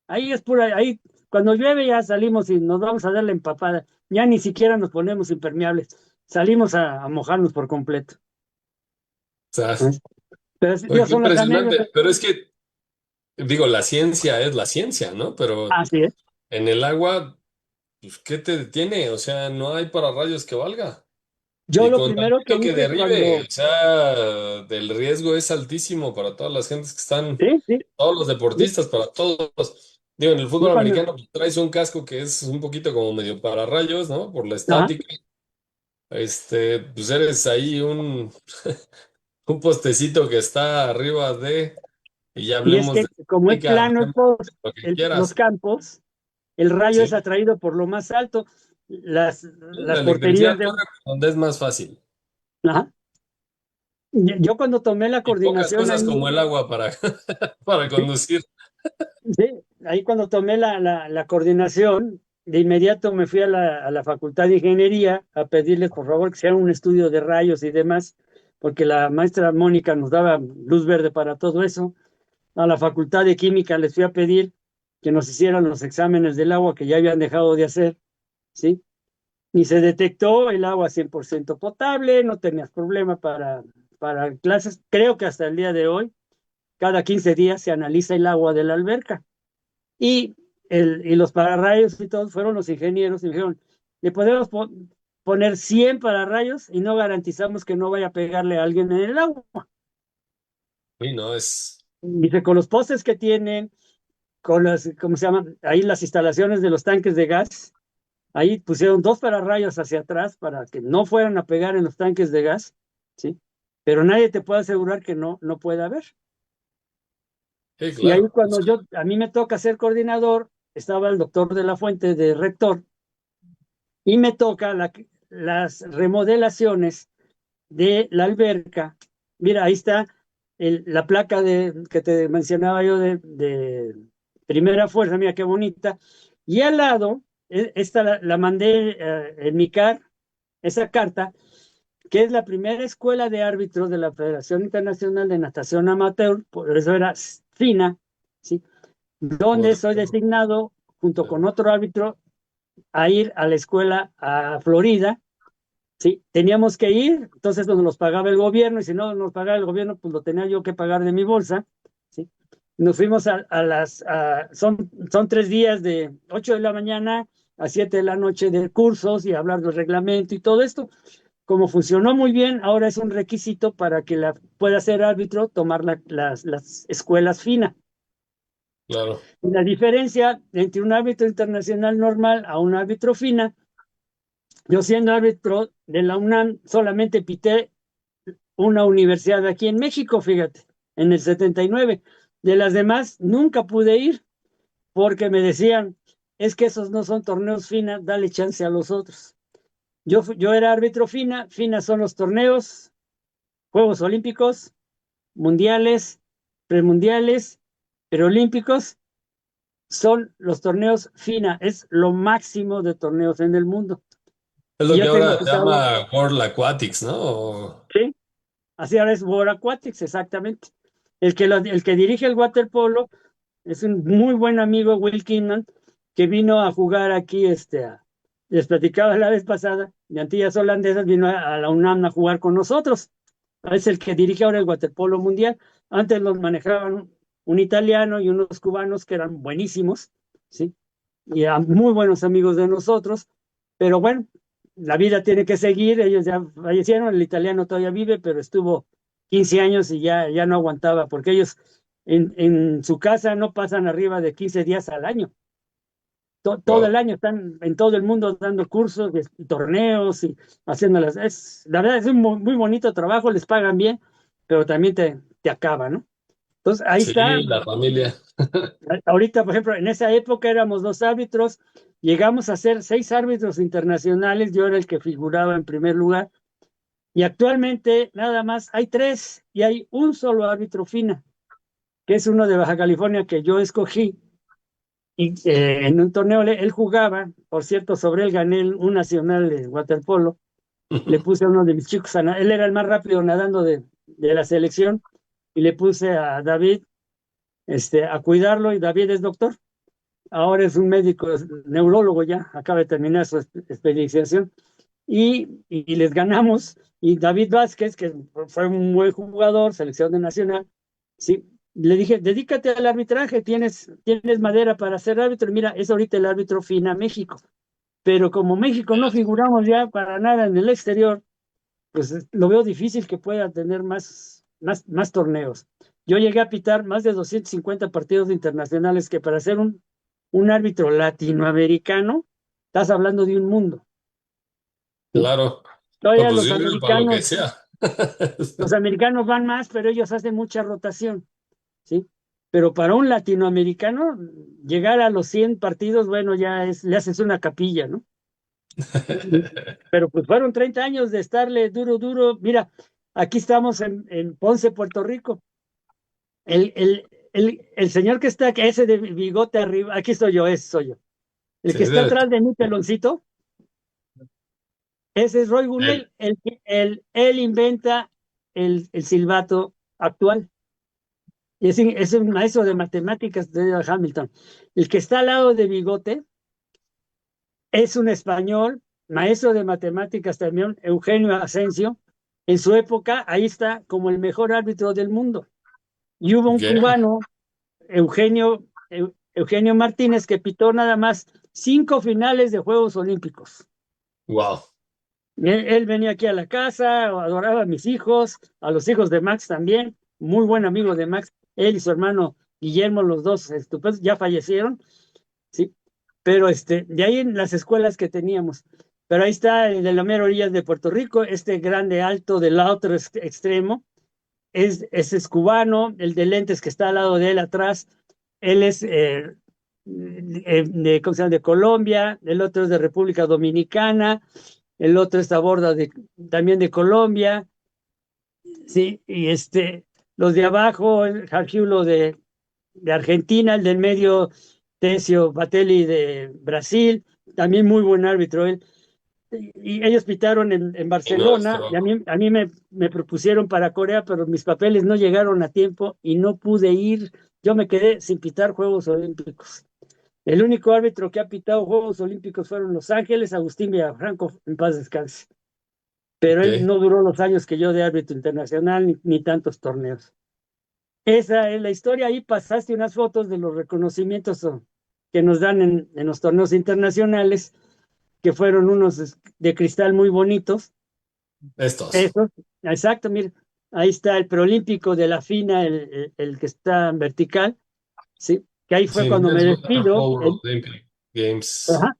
Ahí es pura, ahí cuando llueve ya salimos y nos vamos a dar la empapada. Ya ni siquiera nos ponemos impermeables. Salimos a mojarnos por completo. O sea, ¿Eh? Pero oye, digo, qué son las impresionante. anécdotas. Pero es que, digo, la ciencia es la ciencia, ¿no? Pero Así es. en el agua, pues, ¿qué te detiene? O sea, no hay pararrayos que valga. Yo Y lo con primero que tantito que hice derribe, cuando, o sea, el riesgo es altísimo para todas las gentes que están, sí, sí, todos los sí, deportistas, para todos. Digo, en el Yo fútbol cuando, americano pues, traes un casco que es un poquito como medio para rayos, ¿no? Por la ajá, estática. Pues eres ahí un postecito que está arriba y ya y es hablemos que de como es estática, plano hablemos de lo que los quieras. campos, el rayo es Sí, atraído por lo más alto. Las la porterías electricidad de... corre por donde es más fácil. Ajá. Yo cuando tomé la Y pocas coordinación cosas ahí, como el agua para, para sí, conducir. sí, ahí cuando tomé la coordinación, de inmediato me fui a la Facultad de Ingeniería a pedirles por favor que se haga un estudio de rayos y demás, porque la maestra Mónica nos daba luz verde para todo eso. A la Facultad de Química les fui a pedir que nos hicieran los exámenes del agua que ya habían dejado de hacer, ¿sí? Y se detectó el agua 100% potable, no tenías problema para clases. Creo que hasta el día de hoy, cada 15 días se analiza el agua de la alberca. Y, y los pararrayos y todos fueron los ingenieros y dijeron, le podemos poner 100 pararrayos y no garantizamos que no vaya a pegarle a alguien en el agua. Y no es. Dice, con los postes que tienen, con las, ¿cómo se llaman? Ahí las instalaciones de los tanques de gas, ahí pusieron dos pararrayos hacia atrás para que no fueran a pegar en los tanques de gas, ¿sí? Pero nadie te puede asegurar que no pueda haber. Sí, Y ahí claro. cuando a mí me toca ser coordinador, estaba el doctor de la Fuente de rector y me toca las remodelaciones de la alberca. Mira, ahí está la placa que te mencionaba yo de primera fuerza, mira qué bonita. Y al lado, esta la mandé en mi esa carta, que es la primera escuela de árbitros de la Federación Internacional de Natación Amateur, por eso era FINA, ¿sí? Donde soy Correcto. designado junto con otro árbitro a ir a la escuela a Florida. Sí, teníamos que ir, entonces nos los pagaba el gobierno y si no nos pagaba el gobierno, pues lo tenía yo que pagar de mi bolsa. ¿Sí? Nos fuimos son 3 días de 8 de la mañana a 7 de la noche de cursos y hablar del reglamento y todo esto. Como funcionó muy bien, ahora es un requisito para que pueda ser árbitro, tomar las escuelas FINA. Claro. Y la diferencia entre un árbitro internacional normal a un árbitro FINA, yo siendo árbitro de la UNAM solamente pité una universidad aquí en México, fíjate, en el 79. De las demás nunca pude ir porque me decían, es que esos no son torneos FINA, dale chance a los otros. Yo era árbitro FINA, FINA son los torneos, Juegos Olímpicos, mundiales, premundiales, preolímpicos, son los torneos FINA, es lo máximo de torneos en el mundo. Es Y lo que yo tengo ahora se quitado, llama World Aquatics, ¿no? ¿sí? Así ahora es World Aquatics, exactamente. El que dirige el waterpolo es un muy buen amigo, Will Kingman, que vino a jugar aquí, les platicaba la vez pasada, de Antillas Holandesas, vino a la UNAM a jugar con nosotros. Es el que dirige ahora el waterpolo mundial. Antes los manejaban un italiano y unos cubanos que eran buenísimos, ¿sí? Y eran muy buenos amigos de nosotros, pero bueno, la vida tiene que seguir, ellos ya fallecieron, el italiano todavía vive, pero estuvo 15 años y ya no aguantaba, porque ellos en su casa no pasan arriba de 15 días al año. Todo Wow. el año están en todo el mundo dando cursos, torneos y haciéndolas. La verdad es un muy bonito trabajo, les pagan bien, pero también te acaba, ¿no? Entonces, ahí Sí, está. la familia. Ahorita, por ejemplo, en esa época éramos 2 árbitros, llegamos a ser 6 árbitros internacionales, yo era el que figuraba en primer lugar, y actualmente nada más hay 3 y hay un solo árbitro FINA, que es uno de Baja California que yo escogí. Y en un torneo él jugaba, por cierto, sobre él gané un nacional de waterpolo, le puse a uno de mis chicos, él era el más rápido nadando de la selección, y le puse a David a cuidarlo, y David es doctor, ahora es un médico, es neurólogo ya, acaba de terminar su especialización, y les ganamos, y David Vázquez, que fue un buen jugador, selección de nacional, sí, le dije, dedícate al arbitraje, tienes madera para ser árbitro, mira, es ahorita el árbitro FINA México, pero como México no figuramos ya para nada en el exterior, pues lo veo difícil que pueda tener más torneos. Yo llegué a pitar más de 250 partidos internacionales, que para ser un un árbitro latinoamericano, estás hablando de un mundo, ¿sí? Claro. No, Todavía pues yo digo para lo que sea. los americanos van más, pero ellos hacen mucha rotación, ¿sí? Pero para un latinoamericano, llegar a los 100 partidos, bueno, ya es, le haces una capilla, ¿no? Pero pues fueron 30 años de estarle duro, duro. Mira, aquí estamos en Ponce, Puerto Rico. El señor que está, ese de bigote arriba, aquí estoy yo, ese soy yo. El Sí, que está atrás de mí, peloncito, ese es Roy él. Gunell, él inventa el silbato actual. Es un maestro de matemáticas de Hamilton. El que está al lado de bigote es un español, maestro de matemáticas también, Eugenio Asensio. En su época, ahí está como el mejor árbitro del mundo. Y hubo un ¿Qué? cubano, Eugenio Martínez, que pitó nada más 5 finales de Juegos Olímpicos. Wow. Él venía aquí a la casa, adoraba a mis hijos, a los hijos de Max también, muy buen amigo de Max. Él y su hermano Guillermo, los dos estupendos, ya fallecieron, sí, pero de ahí en las escuelas que teníamos. Pero ahí está el de la mera orilla de Puerto Rico, este grande alto del otro extremo, es cubano, el de lentes que está al lado de él atrás, él es ¿cómo se llama? De Colombia, el otro es de República Dominicana, el otro está a borda también de Colombia, sí, y los de abajo, el Jargiulo de Argentina, el del medio, Tesio Batelli de Brasil, también muy buen árbitro él. Y ellos pitaron en Y Barcelona, y nuestro. a mí me propusieron para Corea, pero mis papeles no llegaron a tiempo y no pude ir. Yo me quedé sin pitar Juegos Olímpicos. El único árbitro que ha pitado Juegos Olímpicos fueron Los Ángeles, Agustín Villafranco, en paz descanse. Pero él Ok. no duró los años que yo de árbitro internacional ni tantos torneos. Esa es la historia. Ahí pasaste unas fotos de los reconocimientos que nos dan en los torneos internacionales, que fueron unos de cristal muy bonitos. Estos. Eso, exacto, mire, ahí está el preolímpico de la FINA, el que está en vertical, sí, que ahí fue Sí, cuando me Men's despido. Waterpolo Olympic Games. Ajá,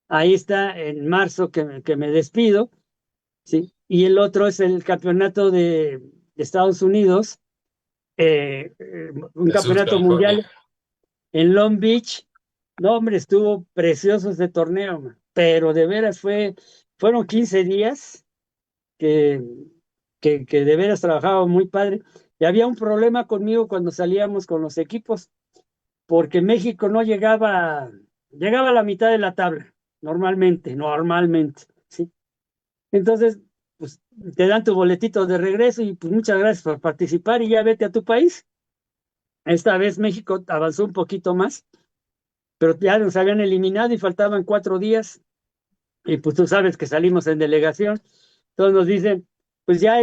ahí está en marzo que me despido, sí, y el otro es el campeonato de Estados Unidos, un De Sur campeonato California. mundial en Long Beach. No, hombre, estuvo precioso ese torneo, man, pero de veras fueron 15 días que, que de veras trabajaba muy padre. Y había un problema conmigo cuando salíamos con los equipos, porque México no llegaba a la mitad de la tabla, normalmente, ¿sí? Entonces, pues te dan tu boletito de regreso y pues muchas gracias por participar y ya vete a tu país. Esta vez México avanzó un poquito más, pero ya nos habían eliminado y faltaban 4 días y pues tú sabes que salimos en delegación. Entonces nos dicen, pues ya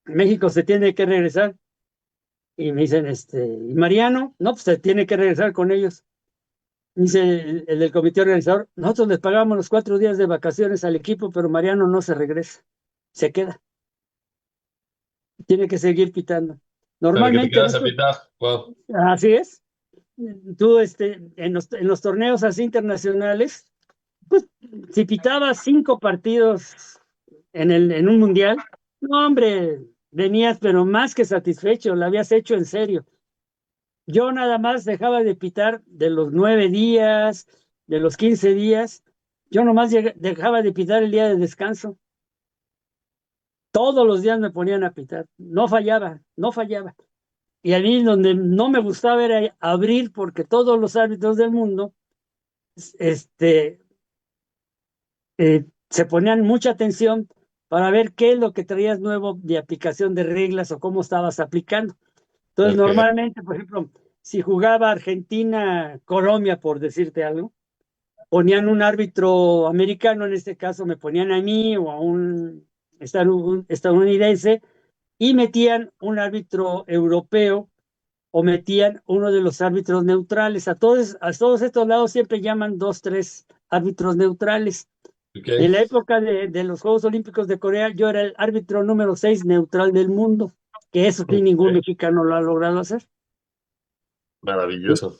México se tiene que regresar. Y me dicen, ¿y Mariano? No, pues se tiene que regresar con ellos. Dice el del comité organizador, nosotros les pagamos los 4 días de vacaciones al equipo, pero Mariano no se regresa, se queda, tiene que seguir pitando. Para que te Normalmente, quedas a pitar. Wow. así es, tú en los torneos así internacionales, pues si pitabas 5 partidos en un mundial, no, hombre, venías pero más que satisfecho, lo habías hecho en serio. Yo nada más dejaba de pitar de los 9 días, de los 15 días. Yo nomás dejaba de pitar el día de descanso. Todos los días me ponían a pitar. No fallaba, no fallaba. Y a mí donde no me gustaba era abrir porque todos los árbitros del mundo este, se ponían mucha atención para ver qué es lo que traías nuevo de aplicación de reglas o cómo estabas aplicando. Entonces, Ok. normalmente, por ejemplo, si jugaba Argentina-Colombia, por decirte algo, ponían un árbitro americano, en este caso me ponían a mí o a un estadounidense, y metían un árbitro europeo o metían uno de los árbitros neutrales. A todos estos lados siempre llaman dos, tres árbitros neutrales. Ok. En la época de los Juegos Olímpicos de Corea, yo era el árbitro número 6 neutral del mundo, que eso sí Ok. ningún mexicano lo ha logrado hacer. Maravilloso.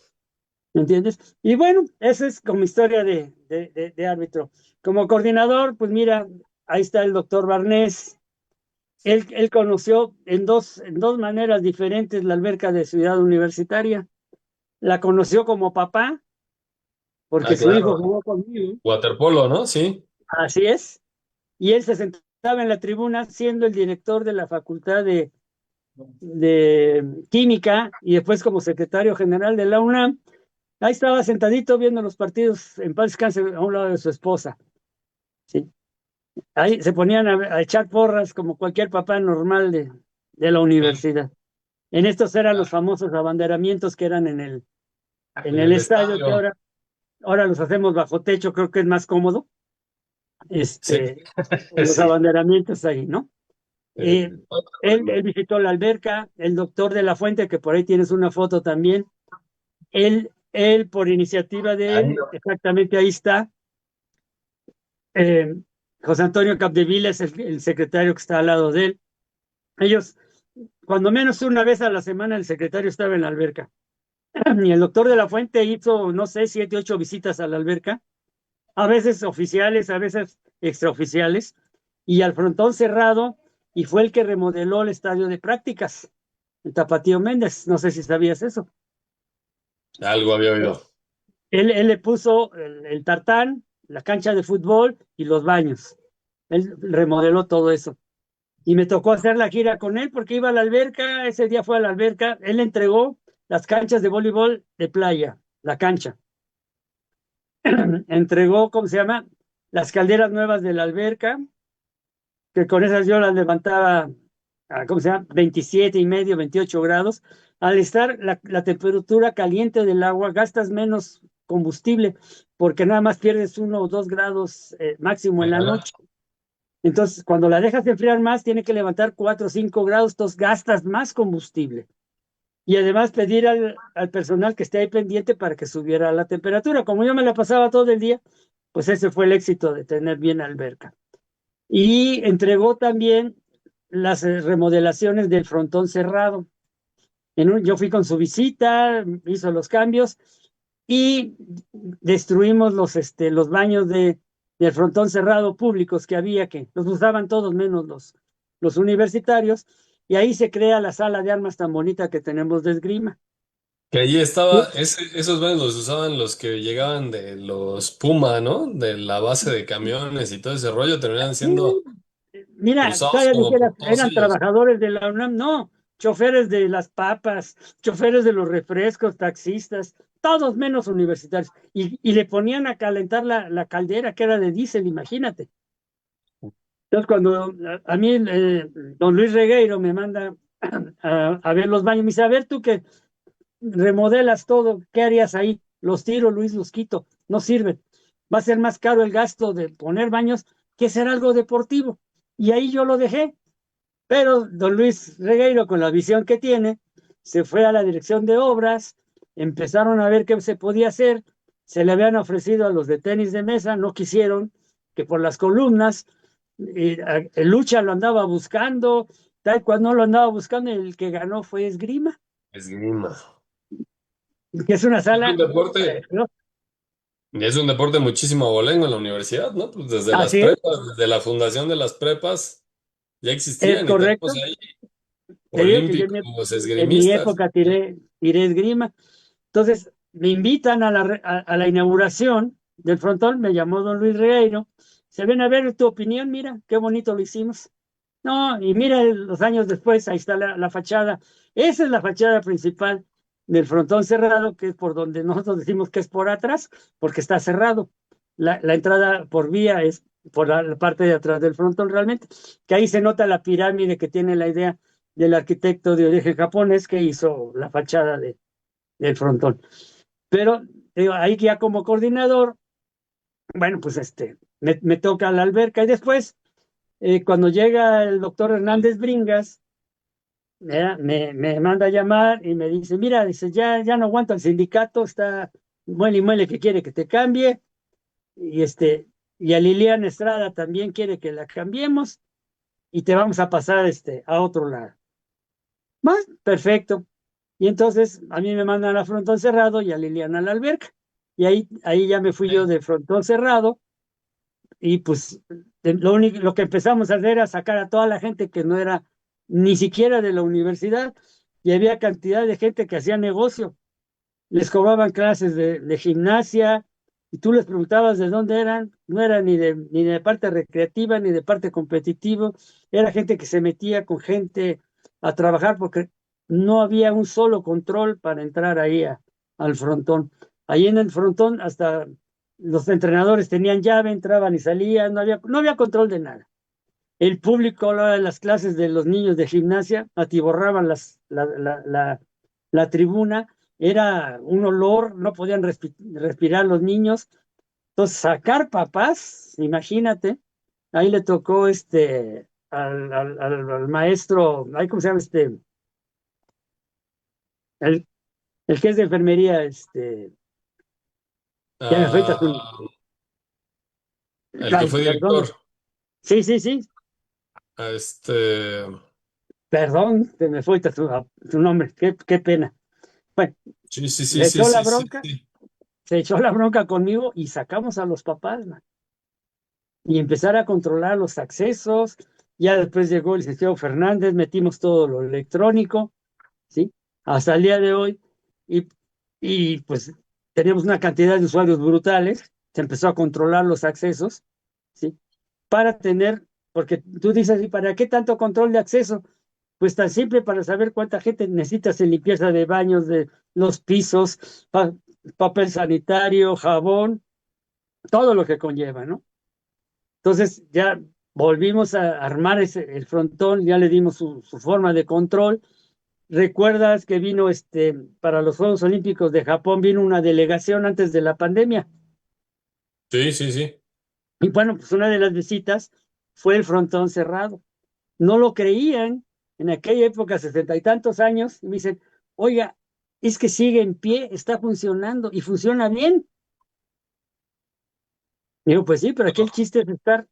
¿me entiendes? Y bueno, esa es como historia de árbitro. Como coordinador, pues mira, ahí está el doctor Barnés. Él conoció en dos maneras diferentes la alberca de Ciudad Universitaria. La conoció como papá, Ah, porque su hijo claro. jugó conmigo, Waterpolo, ¿no? Sí. así es, y él se sentaba en la tribuna siendo el director de la Facultad de Química y después como secretario general de la UNAM. Ahí estaba sentadito viendo los partidos en paz descanse a un lado de su esposa. ¿Sí? Ahí se ponían a echar porras como cualquier papá normal de la Sí. universidad. En estos eran los famosos abanderamientos que eran en En el el estadio, que estadio. ahora los hacemos bajo techo, creo que es más cómodo, Sí. los Sí. abanderamientos ahí, ¿no? Eh, Eh, él visitó la alberca, el doctor de la Fuente, que por ahí tienes una foto también, por iniciativa de ahí él, exactamente ahí está. eh, José Antonio Capdevila es el secretario que está al lado de él. Ellos, cuando menos una vez a la semana, el secretario estaba en la alberca. Y el doctor de la Fuente hizo, no sé, 7, 8 visitas a la alberca, a veces oficiales, a veces extraoficiales, y al frontón cerrado, y fue el que remodeló el estadio de prácticas, el Tapatío Méndez. No sé si sabías eso. algo había oído. Él le puso el tartán, la cancha de fútbol y los baños. Él remodeló todo eso. Y me tocó hacer la gira con él porque iba a la alberca, ese día fue a la alberca, él entregó las canchas de voleibol de playa, la cancha. Entregó, ¿cómo se llama? Las calderas nuevas de la alberca, que con esas yo las levantaba, ¿cómo se llama? 27 y medio, 28 grados. Al estar la temperatura caliente del agua, gastas menos combustible porque nada más pierdes 1 o 2 grados máximo en la Ajá. noche. Entonces, cuando la dejas de enfriar más, tiene que levantar 4 o 5 grados, entonces gastas más combustible. Y además pedir al personal que esté ahí pendiente para que subiera la temperatura. Como yo me la pasaba todo el día, pues ese fue el éxito de tener bien alberca. Y entregó también las remodelaciones del frontón cerrado. Yo fui con su visita, hizo los cambios y destruimos los baños del frontón cerrado públicos que había, que los usaban todos menos los universitarios, y ahí se crea la sala de armas tan bonita que tenemos de esgrima. Que allí estaba, esos baños los usaban los que llegaban de los Puma, ¿no? De la base de camiones y todo ese rollo, terminaban siendo Mira, usados todavía como dijeras, por todos eran ellos. trabajadores de la UNAM, no, choferes de las papas, choferes de los refrescos, taxistas, todos menos universitarios. Y le ponían a calentar la caldera que era de diésel, imagínate. Entonces, cuando a mí don Luis Regueiro me manda a ver los baños, me dice, a ver tú que remodelas todo, ¿qué harías ahí? Los tiro, Luis, los quito, no sirven. Va a ser más caro el gasto de poner baños que hacer algo deportivo. Y ahí yo lo dejé. Pero don Luis Regueiro, con la visión que tiene, se fue a la dirección de obras, empezaron a ver qué se podía hacer, se le habían ofrecido a los de tenis de mesa, no quisieron, que por las columnas, el Lucha lo andaba buscando, tal cual no lo andaba buscando, el que ganó fue Esgrima, Esgrima. que es una Es un sala deporte, preciosa. y es un deporte muchísimo abolengo en la universidad, ¿no? Pues desde las Así prepas, desde la fundación de las prepas, ya es existían y tenemos correcto. ahí Te digo que yo olímpicos en mi esgrimistas. época tiré esgrima. Entonces, me invitan a la inauguración del frontón, me llamó don Luis Regueiro, se ven a ver tu opinión, mira, qué bonito lo hicimos. No, y mira los años después, ahí está la fachada. Esa es la fachada principal del frontón cerrado, que es por donde nosotros decimos que es por atrás, porque está cerrado. La entrada por vía es por la parte de atrás del frontón realmente, que ahí se nota la pirámide que tiene la idea del arquitecto de origen japonés que hizo la fachada del frontón. Pero digo, ahí ya como coordinador, bueno, pues me toca la alberca y después, cuando llega el doctor Hernández Bringas, me manda a llamar y me dice, mira, dice, ya no aguanto el sindicato, está muele y muele que quiere que te cambie, y y a Liliana Estrada también quiere que la cambiemos y te vamos a pasar a otro lado. Más, perfecto. Y entonces a mí me mandan a frontón cerrado y a Liliana a la alberca. Y ahí ya me fui yo de frontón cerrado y pues lo que empezamos a hacer era sacar a toda la gente que no era ni siquiera de la universidad y había cantidad de gente que hacía negocio. Les cobraban clases de gimnasia y tú les preguntabas de dónde eran, no era ni de parte recreativa ni de parte competitiva, era gente que se metía con gente a trabajar porque no había un solo control para entrar ahí al frontón. Ahí en el frontón hasta los entrenadores tenían llave, entraban y salían, no había control de nada. El público a la hora de las clases de los niños de gimnasia atiborraban la tribuna, era un olor, no podían respirar los niños. Entonces, sacar papás, imagínate, ahí le tocó al maestro, ahí cómo se llama el, el que es de enfermería, ya me fue, Ah, el que ay, fue perdón, director. sí, sí, sí, A este. perdón, se me fue tu nombre, qué pena. Bueno, Sí, sí, sí, le sí, echó la sí, sí, bronca, sí. se echó la bronca conmigo y sacamos a los papás, man, y empezar a controlar los accesos. Ya después llegó el licenciado Fernández, metimos todo lo electrónico, ¿sí? Hasta el día de hoy. Y, y pues teníamos una cantidad de usuarios brutales, se empezó a controlar los accesos, ¿sí? Para tener, porque tú dices, ¿y para qué tanto control de acceso? Pues tan simple para saber cuánta gente necesitas en limpieza de baños, de los pisos, papel sanitario, jabón, todo lo que conlleva, ¿no? Entonces ya volvimos a armar el frontón, ya le dimos su forma de control. ¿Recuerdas que vino para los Juegos Olímpicos de Japón, vino una delegación antes de la pandemia? Sí, sí, sí. Y bueno, pues una de las visitas fue el frontón cerrado. No lo creían en aquella época, 60 y tantos años, y me dicen, oiga, es que sigue en pie, está funcionando y funciona bien. Digo, pues sí, pero aquí el chiste es estar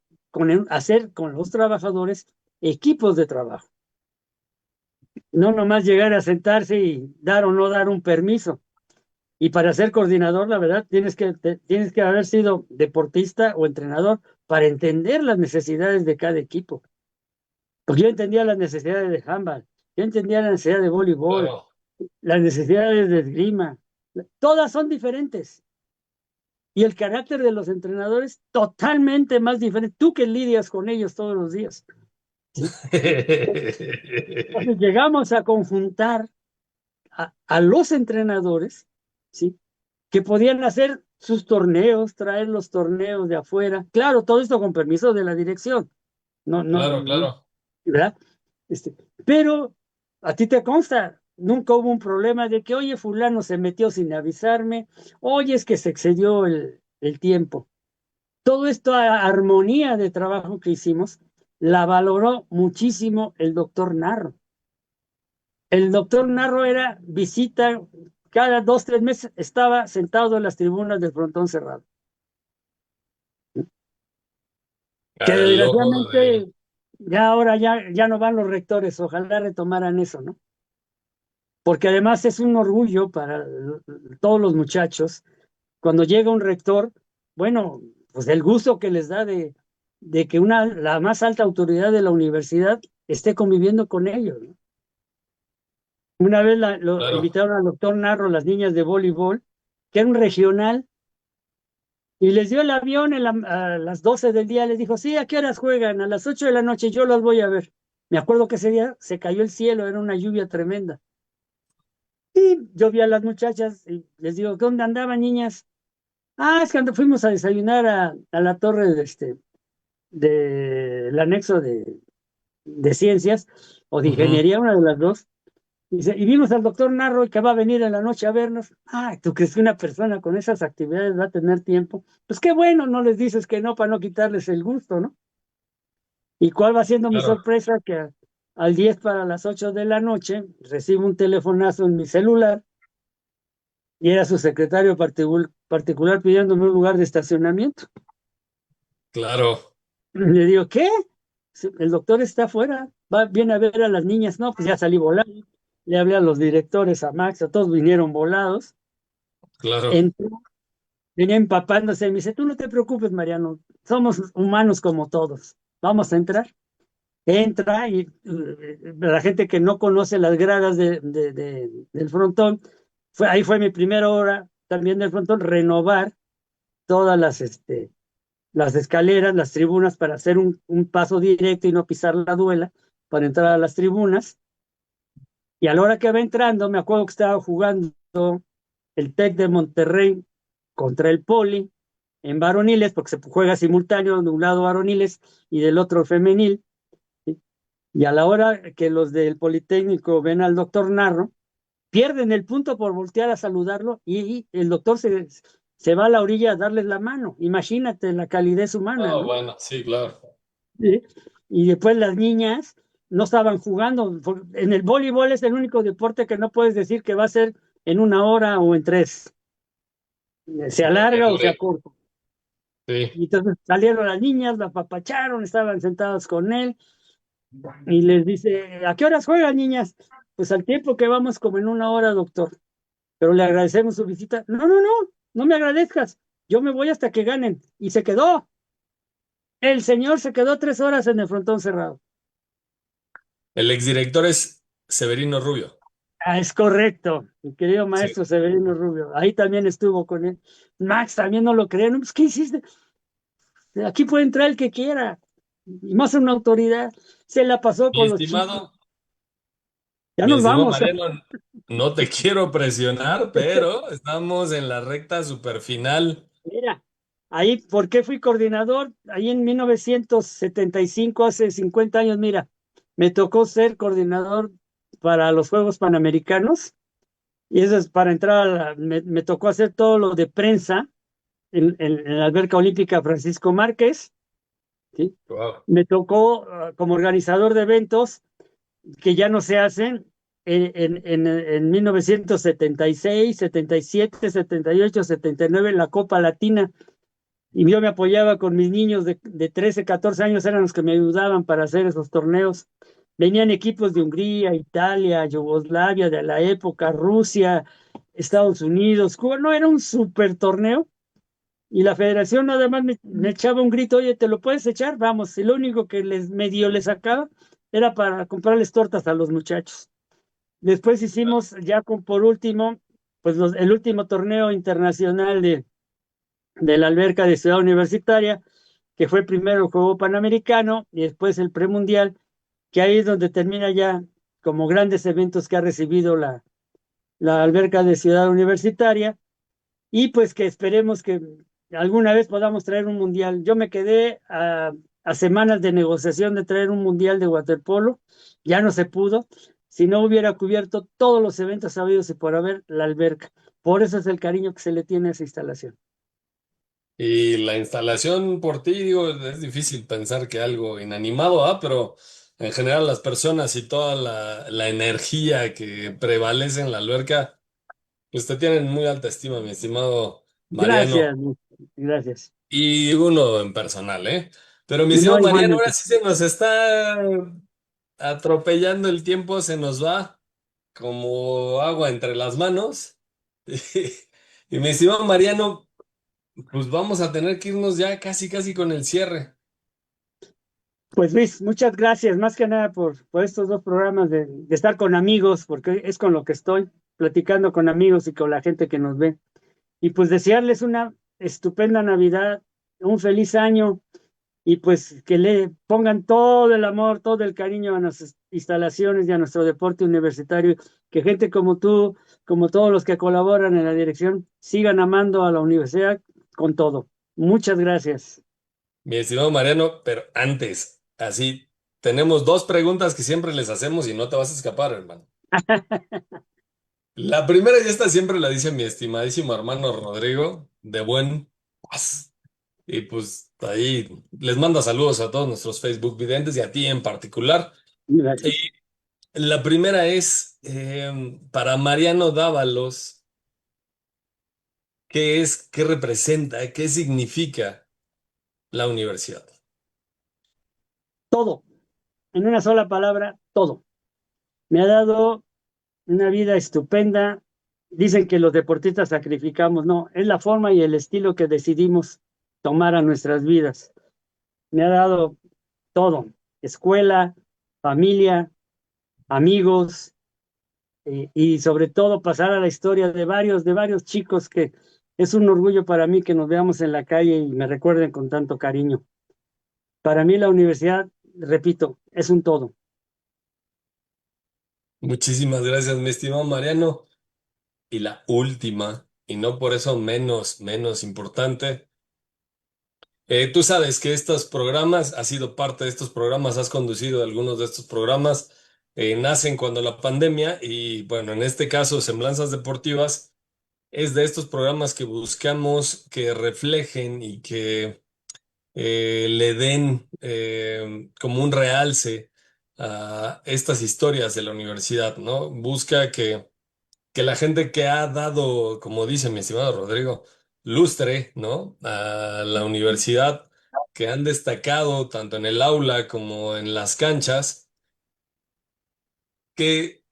hacer con los trabajadores equipos de trabajo, no nomás llegar a sentarse y dar o no dar un permiso. Y para ser coordinador, la verdad, tienes que haber sido deportista o entrenador para entender las necesidades de cada equipo. Porque yo entendía las necesidades de handball, yo entendía la necesidad de voleibol, Claro. las necesidades de esgrima. Todas son diferentes. Y el carácter de los entrenadores totalmente más diferente. Tú que lidias con ellos todos los días. ¿Sí? Entonces llegamos a conjuntar a los entrenadores, ¿sí? Que podían hacer sus torneos, traer los torneos de afuera. Claro, todo esto con permiso de la dirección. No, no, Claro, no, claro. ¿verdad? Pero a ti te consta, nunca hubo un problema de que, oye, fulano se metió sin avisarme, oye, es que se excedió el tiempo. Todo esto, armonía de trabajo que hicimos, la valoró muchísimo el doctor Narro. El doctor Narro era visita cada 2, 3 meses, estaba sentado en las tribunas del frontón cerrado. Que El logo de. desgraciadamente ya ahora ya no van los rectores, ojalá retomaran eso, ¿no? Porque además es un orgullo para todos los muchachos cuando llega un rector, bueno, pues el gusto que les da de que la más alta autoridad de la universidad esté conviviendo con ellos, ¿no? Una vez lo Claro. invitaron al doctor Narro, las niñas de voleibol, que era un regional, y les dio el avión a las 12 del día, les dijo, sí, ¿a qué horas juegan? A las 8 de la noche, yo los voy a ver. Me acuerdo que ese día se cayó el cielo, era una lluvia tremenda. Y yo vi a las muchachas y les digo, ¿dónde andaban, niñas? Ah, es que fuimos a desayunar a la torre del anexo de ciencias o de Ujú. ingeniería, una de las dos. Y vimos al doctor Narro que va a venir en la noche a vernos. Ah, ¿tú crees que una persona con esas actividades va a tener tiempo? Pues qué bueno, no les dices que no para no quitarles el gusto, ¿no? ¿Y cuál va siendo mi Claro. sorpresa? Que al 10 para las 8 de la noche recibo un telefonazo en mi celular y era su secretario particular pidiéndome un lugar de estacionamiento. Claro. Le digo, ¿qué? Sí, el doctor está afuera, viene a ver a las niñas. No, pues ya salí volando. le hablé a los directores, a Max, a todos vinieron volados. Claro. Entró, venía empapándose y me dice, tú no te preocupes, Mariano, somos humanos como todos, vamos a entrar. Entra y la gente que no conoce las gradas del frontón, ahí fue mi primera hora también del frontón, renovar todas las escaleras, las tribunas para hacer un paso directo y no pisar la duela para entrar a las tribunas. Y a la hora que va entrando, me acuerdo que estaba jugando el TEC de Monterrey contra el Poli en varoniles, porque se juega simultáneo de un lado varoniles y del otro femenil. ¿Sí? Y a la hora que los del Politécnico ven al doctor Narro, pierden el punto por voltear a saludarlo y el doctor se va a la orilla a darles la mano. Imagínate la calidez humana, Ah, ¿no? bueno, sí, claro. ¿Sí? Y después las niñas no estaban jugando. En el voleibol es el único deporte que no puedes decir que va a ser en una hora o en tres. Se Lo que alarga o se dure. acorta. Sí. Y entonces salieron las niñas, la apapacharon, estaban sentadas con él y les dice, ¿a qué horas juegan, niñas? Pues al tiempo que vamos como en una hora, doctor. Pero le agradecemos su visita. No, no, no, no me agradezcas. Yo me voy hasta que ganen. Y se quedó. El señor se quedó 3 horas en el frontón cerrado. El exdirector es Severino Rubio. Ah, es correcto, mi querido Sí. maestro Severino Rubio. Ahí también estuvo con él. Max también no lo creen. Pues, ¿qué hiciste? Aquí puede entrar el que quiera. Y más una autoridad. Se la pasó Mi con los chicos. estimado, Ya mi nos estimado vamos. Mariano, no te quiero presionar, pero estamos en la recta super final. Mira, ahí, ¿por qué fui coordinador? Ahí en 1975, hace 50 años, mira, me tocó ser coordinador para los Juegos Panamericanos. Y eso es para entrar me tocó hacer todo lo de prensa en la alberca olímpica Francisco Márquez, ¿sí? Wow. Me tocó como organizador de eventos que ya no se hacen en 1976, 77, 78, 79, la Copa Latina. Y yo me apoyaba con mis niños de 13, 14 años, eran los que me ayudaban para hacer esos torneos. Venían equipos de Hungría, Italia, Yugoslavia de la época, Rusia, Estados Unidos, Cuba. No, era un super torneo. Y la federación nada más me echaba un grito, oye, ¿te lo puedes echar? Vamos, y lo único que les medio les sacaba era para comprarles tortas a los muchachos. Después hicimos ya por último, pues el último torneo internacional de la alberca de Ciudad Universitaria, que fue primero el Juego Panamericano y después el Premundial, que ahí es donde termina ya como grandes eventos que ha recibido la alberca de Ciudad Universitaria y pues que esperemos que alguna vez podamos traer un mundial. Yo me quedé a semanas de negociación de traer un mundial de waterpolo, ya no se pudo, si no hubiera cubierto todos los eventos habidos y por haber la alberca. Por eso es el cariño que se le tiene a esa instalación. Y la instalación por ti, digo, es difícil pensar que algo inanimado, ¿ah? Pero en general las personas y toda la energía que prevalece en la alberca, pues te tienen muy alta estima, mi estimado Gracias, Mariano. gracias. Y uno en personal, ¿eh? Pero mi Y no, estimado Mariano, ahora igualmente. sí se nos está atropellando el tiempo, se nos va como agua entre las manos. Y mi estimado Mariano, pues vamos a tener que irnos ya casi, casi con el cierre. Pues Luis, muchas gracias, más que nada por estos dos programas de estar con amigos, porque es con lo que estoy, platicando con amigos y con la gente que nos ve. Y pues desearles una estupenda Navidad, un feliz año y pues que le pongan todo el amor, todo el cariño a nuestras instalaciones y a nuestro deporte universitario, que gente como tú, como todos los que colaboran en la dirección, sigan amando a la universidad con todo. Muchas gracias. Mi estimado Mariano, pero antes, así, tenemos dos preguntas que siempre les hacemos y no te vas a escapar, hermano. La primera y esta siempre la dice mi estimadísimo hermano Rodrigo, de buen paz. Y pues ahí les manda saludos a todos nuestros Facebook videntes y a ti en particular. Y Gracias. la primera es para Mariano Dávalos, ¿qué es, qué representa, qué significa la universidad? Todo, en una sola palabra, todo. Me ha dado una vida estupenda. Dicen que los deportistas sacrificamos, no, es la forma y el estilo que decidimos tomar a nuestras vidas. Me ha dado todo, escuela, familia, amigos, y sobre todo pasar a la historia de varios chicos que es un orgullo para mí que nos veamos en la calle y me recuerden con tanto cariño. Para mí la universidad, repito, es un todo. Muchísimas gracias, mi estimado Mariano. Y la última, y no por eso menos importante. Tú sabes que estos programas, has sido parte de estos programas, has conducido algunos de estos programas, nacen cuando la pandemia y bueno, en este caso, Semblanzas Deportivas es de estos programas que buscamos que reflejen y que le den como un realce a estas historias de la universidad, ¿no? Busca que la gente que ha dado, como dice mi estimado Rodrigo, lustre, ¿no? A la universidad, que han destacado tanto en el aula como en las canchas, que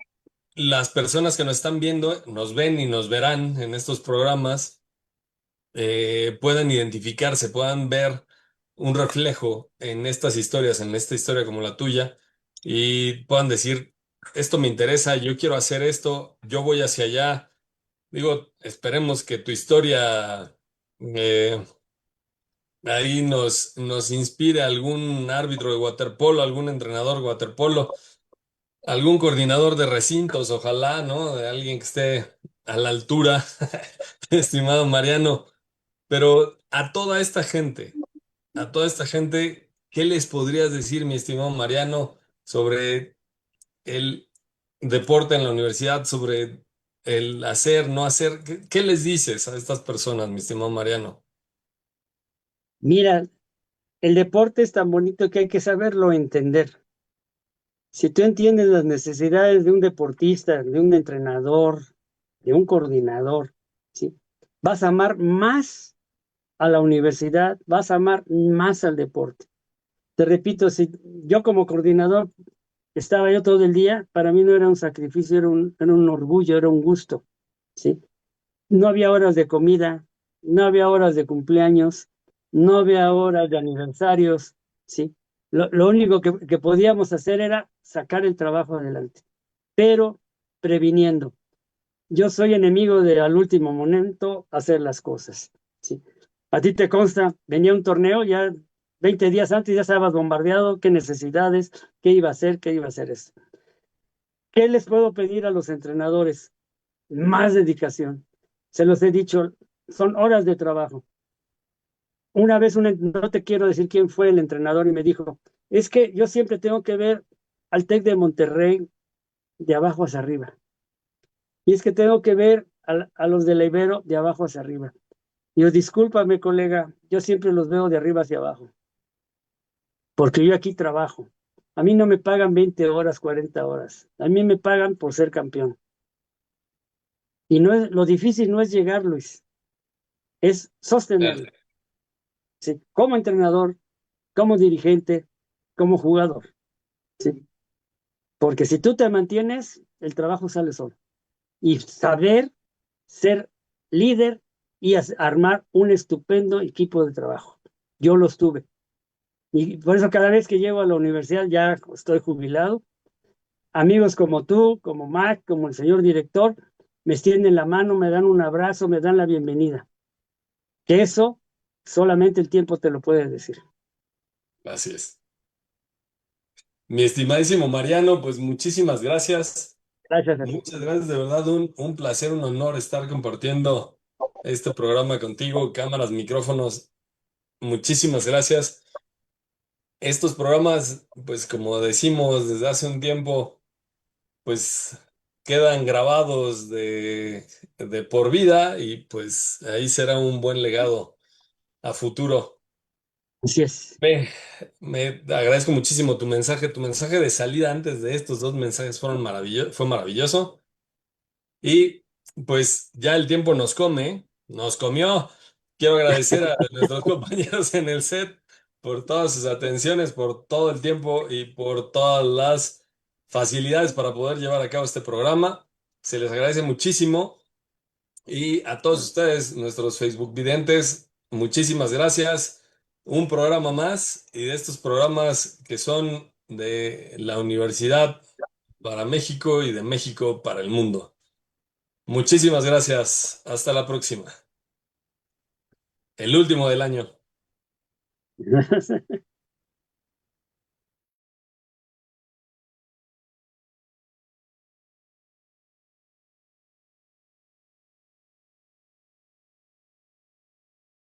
las personas que nos están viendo, nos ven y nos verán en estos programas, puedan identificarse, puedan ver un reflejo en estas historias, en esta historia como la tuya, y puedan decir, esto me interesa, yo quiero hacer esto, yo voy hacia allá. Digo, esperemos que tu historia ahí nos inspire a algún árbitro de waterpolo, algún entrenador de waterpolo, algún coordinador de recintos, ojalá, ¿no? De alguien que esté a la altura, estimado Mariano. Pero a toda esta gente, ¿qué les podrías decir, mi estimado Mariano, sobre el deporte en la universidad, sobre el hacer, no hacer? ¿Qué les dices a estas personas, mi estimado Mariano? Mira, el deporte es tan bonito que hay que saberlo entender. Si tú entiendes las necesidades de un deportista, de un entrenador, de un coordinador, ¿sí? Vas a amar más a la universidad, vas a amar más al deporte. Te repito, si yo como coordinador estaba yo todo el día, para mí no era un sacrificio, era un orgullo, era un gusto, ¿sí? No había horas de comida, no había horas de cumpleaños, no había horas de aniversarios, ¿sí? Lo único que podíamos hacer era sacar el trabajo adelante, pero previniendo. Yo soy enemigo de al último momento hacer las cosas, ¿sí? A ti te consta, venía un torneo, ya 20 días antes ya estabas bombardeado, qué necesidades, qué iba a hacer, qué iba a hacer esto. ¿Qué les puedo pedir a los entrenadores? Más dedicación. Se los he dicho, son horas de trabajo. Una vez, no te quiero decir quién fue el entrenador y me dijo, es que yo siempre tengo que ver al TEC de Monterrey de abajo hacia arriba. Y es que tengo que ver a los de la Ibero de abajo hacia arriba. Y yo, discúlpame, colega, yo siempre los veo de arriba hacia abajo, porque yo aquí trabajo. A mí no me pagan 20 horas, 40 horas. A mí me pagan por ser campeón. Y no es, lo difícil no es llegar, Luis, es sostenerlo. ¿Sí? Como entrenador, como dirigente, como jugador. ¿Sí? Porque si tú te mantienes, el trabajo sale solo. Y saber ser líder y armar un estupendo equipo de trabajo. Yo los tuve. Y por eso cada vez que llego a la universidad, ya estoy jubilado, amigos como tú, como Mac, como el señor director, me extienden la mano, me dan un abrazo, me dan la bienvenida. Que eso solamente el tiempo te lo puede decir. Así es. Mi estimadísimo Mariano, pues muchísimas gracias. Gracias a ti. Muchas gracias, de verdad, un placer, un honor estar compartiendo este programa contigo, cámaras, micrófonos. Muchísimas gracias. Estos programas, pues como decimos desde hace un tiempo, pues quedan grabados de por vida y pues ahí será un buen legado a futuro. Así es. Ve, me agradezco muchísimo tu mensaje de salida antes de estos dos mensajes fue maravilloso. Y pues ya el tiempo nos come, nos comió. Quiero agradecer a nuestros compañeros en el set por todas sus atenciones, por todo el tiempo y por todas las facilidades para poder llevar a cabo este programa. Se les agradece muchísimo. Y a todos ustedes, nuestros Facebook videntes, muchísimas gracias. Un programa más y de estos programas que son de la Universidad para México y de México para el mundo. Muchísimas gracias. Hasta la próxima. El último del año.